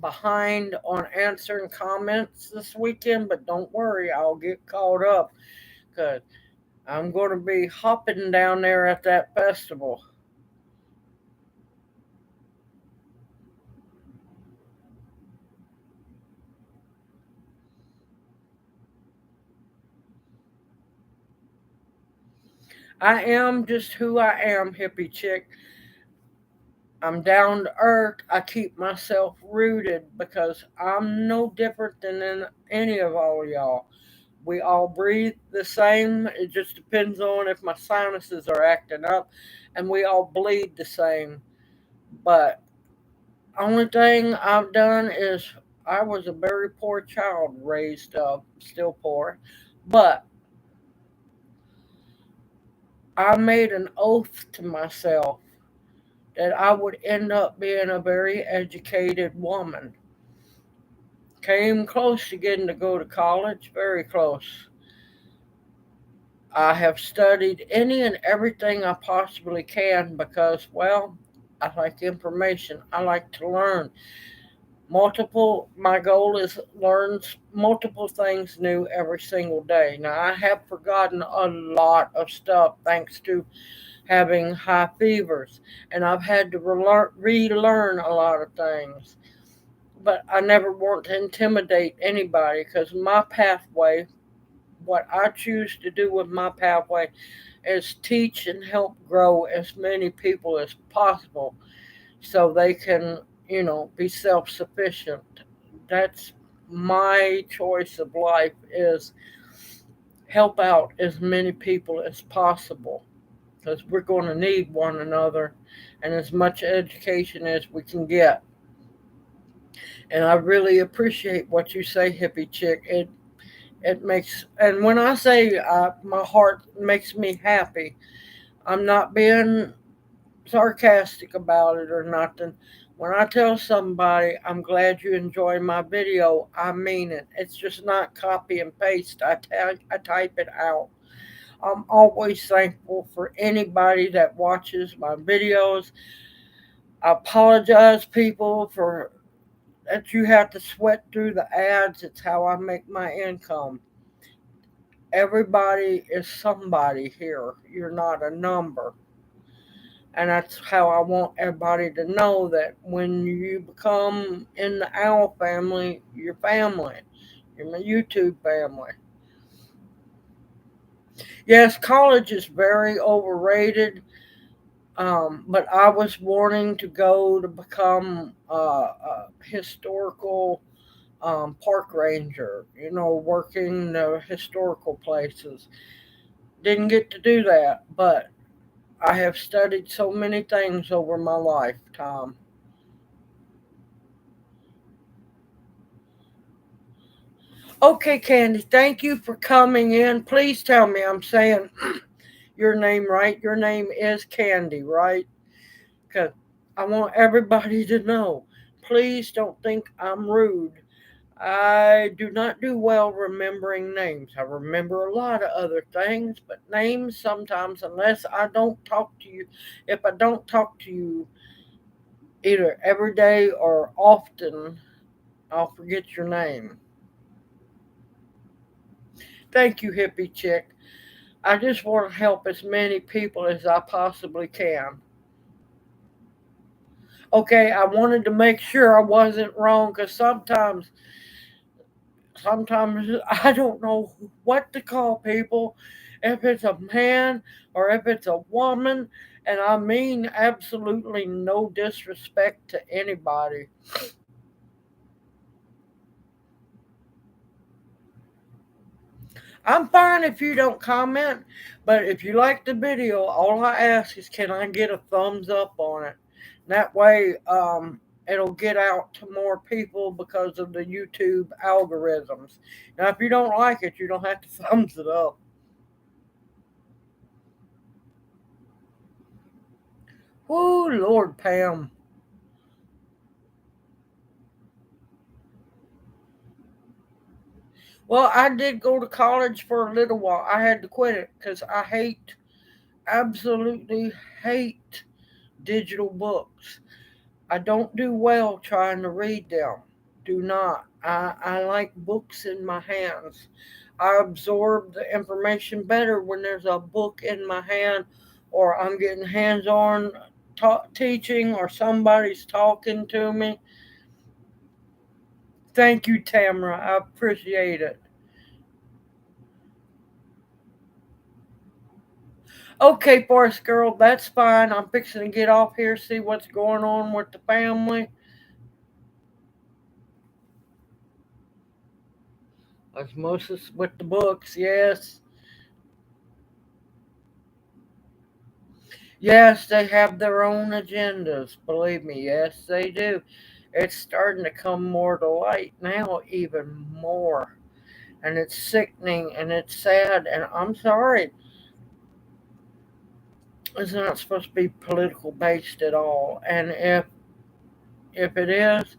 behind on answering comments this weekend, but don't worry, I'll get caught up because I'm going to be hopping down there at that festival. I am just who I am, hippie chick. I'm down to earth. I keep myself rooted because I'm no different than any of all y'all. We all breathe the same. It just depends on if my sinuses are acting up, and we all bleed the same. But only thing I've done is I was a very poor child raised up, still poor, but I made an oath to myself that I would end up being a very educated woman. Came close to getting to go to college, very close. I have studied any and everything I possibly can because, well, I like information. I like to learn. My goal is learn multiple things new every single day. Now, I have forgotten a lot of stuff thanks to having high fevers, and I've had to relearn a lot of things. But I never want to intimidate anybody because my pathway, what I choose to do with my pathway, is teach and help grow as many people as possible so they can, be self sufficient. That's my choice of life is help out as many people as possible because we're going to need one another and as much education as we can get. And I really appreciate what you say, hippie chick. It makes, and when I say my heart makes me happy, I'm not being sarcastic about it or nothing. When I tell somebody I'm glad you enjoy my video, I mean it. It's just not copy and paste. I type it out. I'm always thankful for anybody that watches my videos. I apologize, people, for that you have to sweat through the ads. It's how I make my income. Everybody is somebody here. You're not a number. And that's how I want everybody to know that when you become in the OWL family, you're family. You're my YouTube family. Yes, college is very overrated, but I was wanting to go to become a historical park ranger, working the historical places. Didn't get to do that, but I have studied so many things over my lifetime. Okay, Candy, thank you for coming in. Please tell me I'm saying your name right. Your name is Candy, right? Because I want everybody to know. Please don't think I'm rude. I do not do well remembering names. I remember a lot of other things, but names sometimes, unless I don't talk to you, if I don't talk to you either every day or often, I'll forget your name. Thank you, hippie chick. I just want to help as many people as I possibly can. Okay, I wanted to make sure I wasn't wrong because sometimes I don't know what to call people, if it's a man or if it's a woman, and I mean absolutely no disrespect to anybody. I'm fine if you don't comment, but if you like the video, all I ask is can I get a thumbs up on it? That way, it'll get out to more people because of the YouTube algorithms. Now, if you don't like it, you don't have to thumbs it up. Whoo, Lord, Pam. Well, I did go to college for a little while. I had to quit it because I absolutely hate digital books. I don't do well trying to read them. Do not. I like books in my hands. I absorb the information better when there's a book in my hand or I'm getting hands on teaching or somebody's talking to me. Thank you, Tamara. I appreciate it. Okay, Forest Girl, that's fine. I'm fixing to get off here, see what's going on with the family. Osmosis with the books, yes. Yes, they have their own agendas. Believe me, yes, they do. It's starting to come more to light now, even more. And it's sickening and it's sad. And I'm sorry, it's not supposed to be political based at all. And if it is,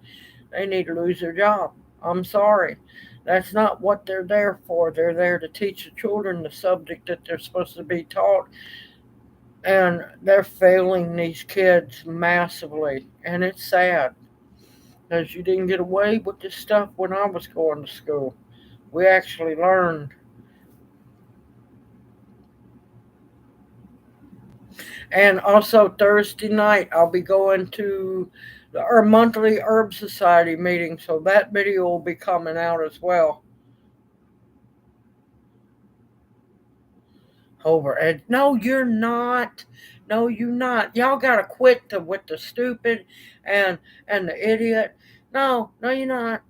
they need to lose their job. I'm sorry. That's not what they're there for. They're there to teach the children the subject that they're supposed to be taught. And they're failing these kids massively. And it's sad because you didn't get away with this stuff when I was going to school. We actually learned. And also Thursday night, I'll be going to our monthly Herb Society meeting, so that video will be coming out as well. Over and no, you're not. No, you not. Y'all gotta quit with the stupid and the idiot. No, no, you're not.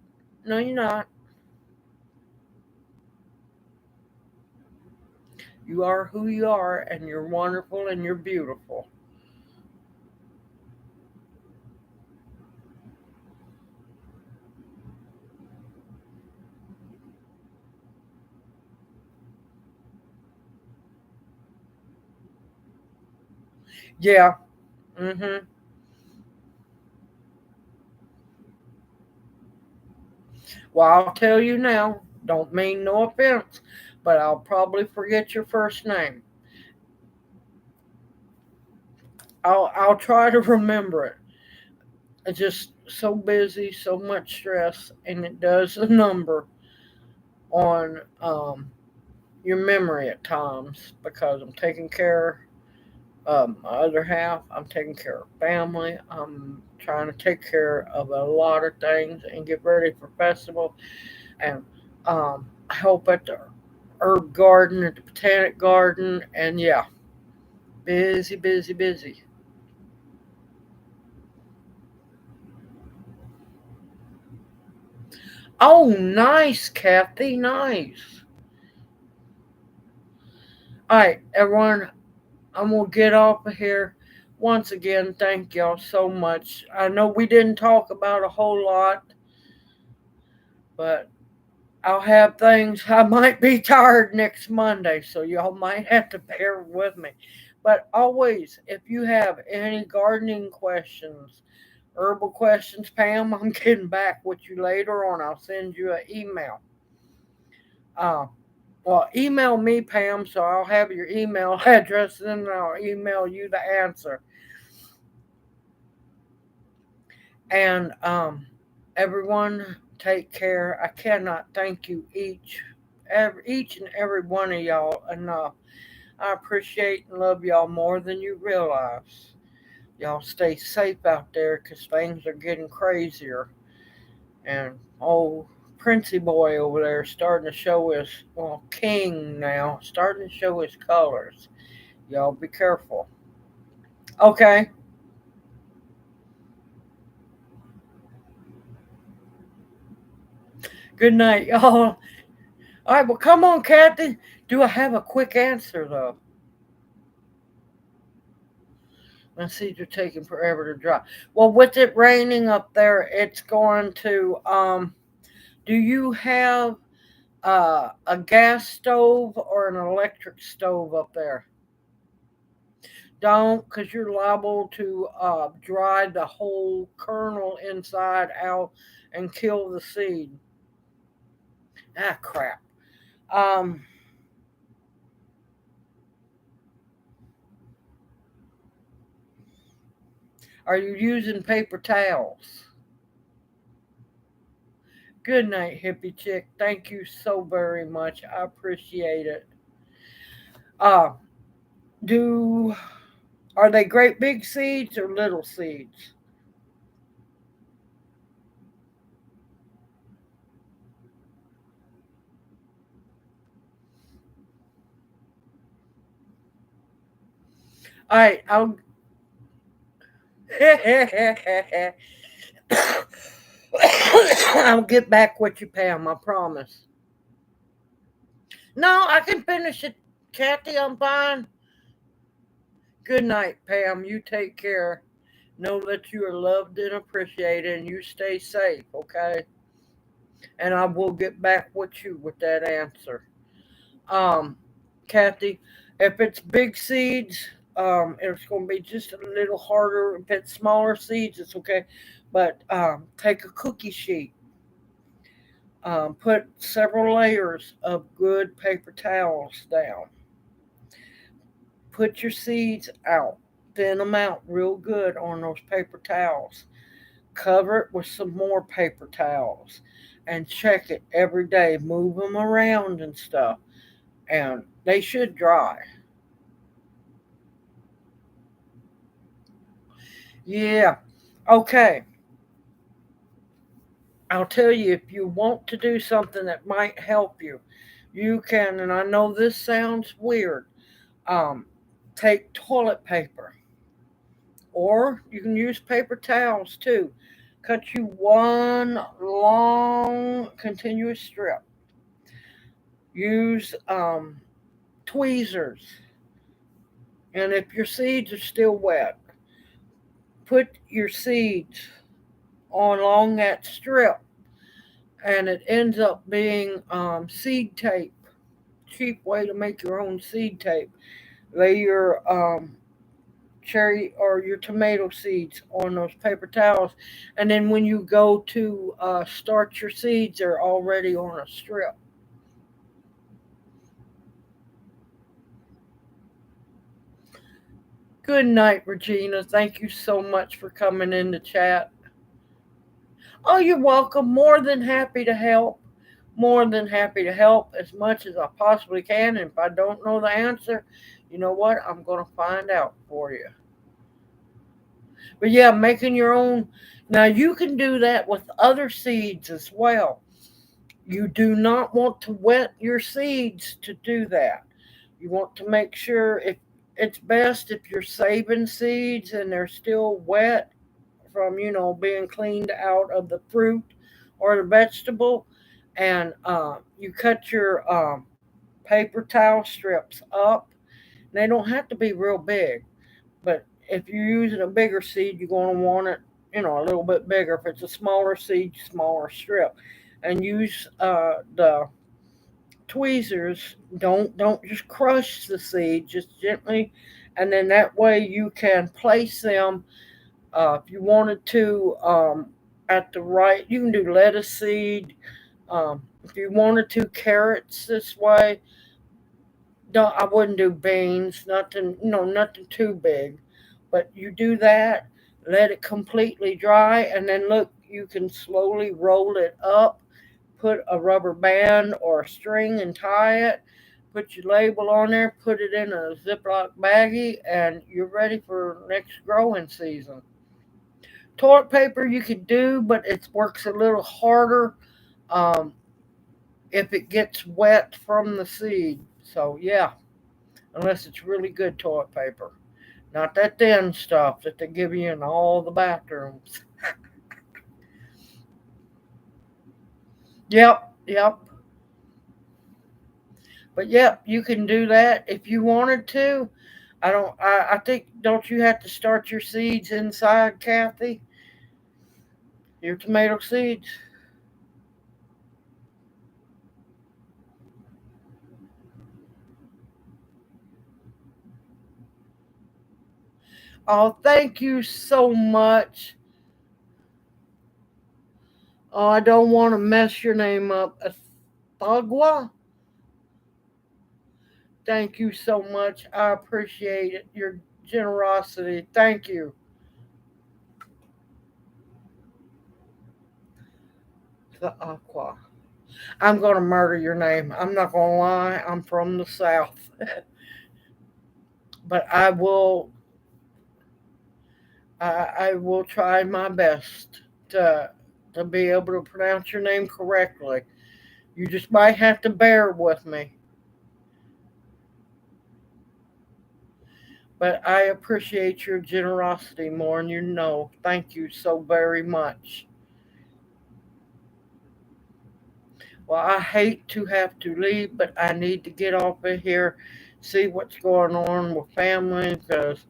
No, you're not. You are who you are, and you're wonderful and you're beautiful. Yeah. Mm-hmm. Well, I'll tell you now. Don't mean no offense, but I'll probably forget your first name. I'll try to remember it. It's just so busy, so much stress, and it does a number on your memory at times because I'm taking care of my other half. I'm taking care of family. I'm trying to take care of a lot of things and get ready for festival and help at the herb garden, at the botanic garden, and yeah, busy, busy, busy. Oh, nice, Kathy, nice. All right, everyone, I'm gonna get off of here. Once again, thank y'all so much. I know we didn't talk about a whole lot, but I'll have things. I might be tired next Monday, so y'all might have to bear with me. But always, if you have any gardening questions, herbal questions, Pam, I'm getting back with you later on. I'll send you an email. Well, email me, Pam, so I'll have your email address and I'll email you the answer. And everyone, take care. I cannot thank you each and every one of y'all enough. I appreciate and love y'all more than you realize. Y'all stay safe out there because things are getting crazier. And old Princey boy over there starting to show his, well, king now, starting to show his colors. Y'all be careful. Okay. Good night, y'all. All right, well, come on, Kathy. Do I have a quick answer, though? My seeds are taking forever to dry. Well, with it raining up there, it's going to, do you have a gas stove or an electric stove up there? Don't, because you're liable to dry the whole kernel inside out and kill the seed. Ah, crap. Um, are you using paper towels? Good night, hippie chick. Thank you so very much. I appreciate it. Uh, do are they great big seeds or little seeds? All right, I'll get back with you, Pam. I promise. No, I can finish it, Kathy. I'm fine. Good night, Pam. You take care. Know that you are loved and appreciated, and you stay safe. Okay, and I will get back with you with that answer. Um, Kathy, if it's big seeds, it's going to be just a little harder. If it's smaller seeds, it's okay. But take a cookie sheet, put several layers of good paper towels down, put your seeds out, thin them out real good on those paper towels, cover it with some more paper towels, and check it every day. Move them around and stuff, and they should dry. Yeah. Okay. I'll tell you, if you want to do something that might help you, you can, and I know this sounds weird, um, take toilet paper, or you can use paper towels too. Cut you one long continuous strip. Use tweezers, and if your seeds are still wet, put your seeds on along that strip, and it ends up being seed tape. Cheap way to make your own seed tape. Lay your cherry or your tomato seeds on those paper towels, and then when you go to start your seeds, they're already on a strip. Good night, Regina. Thank you so much for coming in to chat. Oh, you're welcome. More than happy to help. More than happy to help as much as I possibly can. And if I don't know the answer, you know what? I'm going to find out for you. But yeah, making your own. Now, you can do that with other seeds as well. You do not want to wet your seeds to do that. You want to make sure if it's best if you're saving seeds and they're still wet from, being cleaned out of the fruit or the vegetable. And you cut your paper towel strips up. They don't have to be real big, but if you're using a bigger seed, you're going to want it, a little bit bigger. If it's a smaller seed, smaller strip, and use the tweezers. Don't just crush the seed, just gently, and then that way you can place them If you wanted to, at the right, you can do lettuce seed. If you wanted to, carrots this way. Don't, I wouldn't do beans. Nothing, nothing too big. But you do that, let it completely dry, and then look, you can slowly roll it up, put a rubber band or a string and tie it, put your label on there, put it in a Ziploc baggie, and you're ready for next growing season. Toilet paper you could do, but it works a little harder um, if it gets wet from the seed. So, yeah, unless it's really good toilet paper. Not that thin stuff that they give you in all the bathrooms. Yep, yep. But yep, you can do that if you wanted to. I think, don't you have to start your seeds inside, Kathy? Your tomato seeds? Oh, thank you so much. Oh, I don't want to mess your name up. Athagwa? Thank you so much. I appreciate it. Your generosity. Thank you. The aqua. I'm going to murder your name. I'm not going to lie. I'm from the South. But I will try my best to be able to pronounce your name correctly. You just might have to bear with me. But I appreciate your generosity more than you know. Thank you so very much. Well, I hate to have to leave, but I need to get off of here, see what's going on with family, because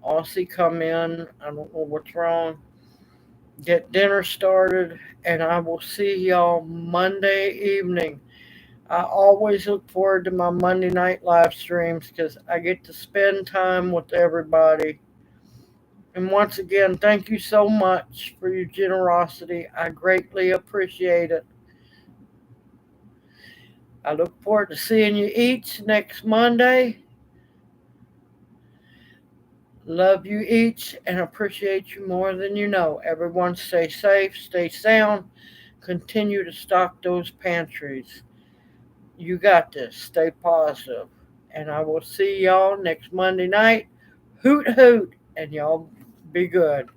Aussie come in. I don't know what's wrong. Get dinner started, and I will see y'all Monday evening. I always look forward to my Monday night live streams because I get to spend time with everybody. And once again, thank you so much for your generosity. I greatly appreciate it. I look forward to seeing you each next Monday. Love you each and appreciate you more than you know. Everyone stay safe, stay sound, continue to stock those pantries. You got this. Stay positive. And I will see y'all next Monday night. Hoot hoot. And y'all be good.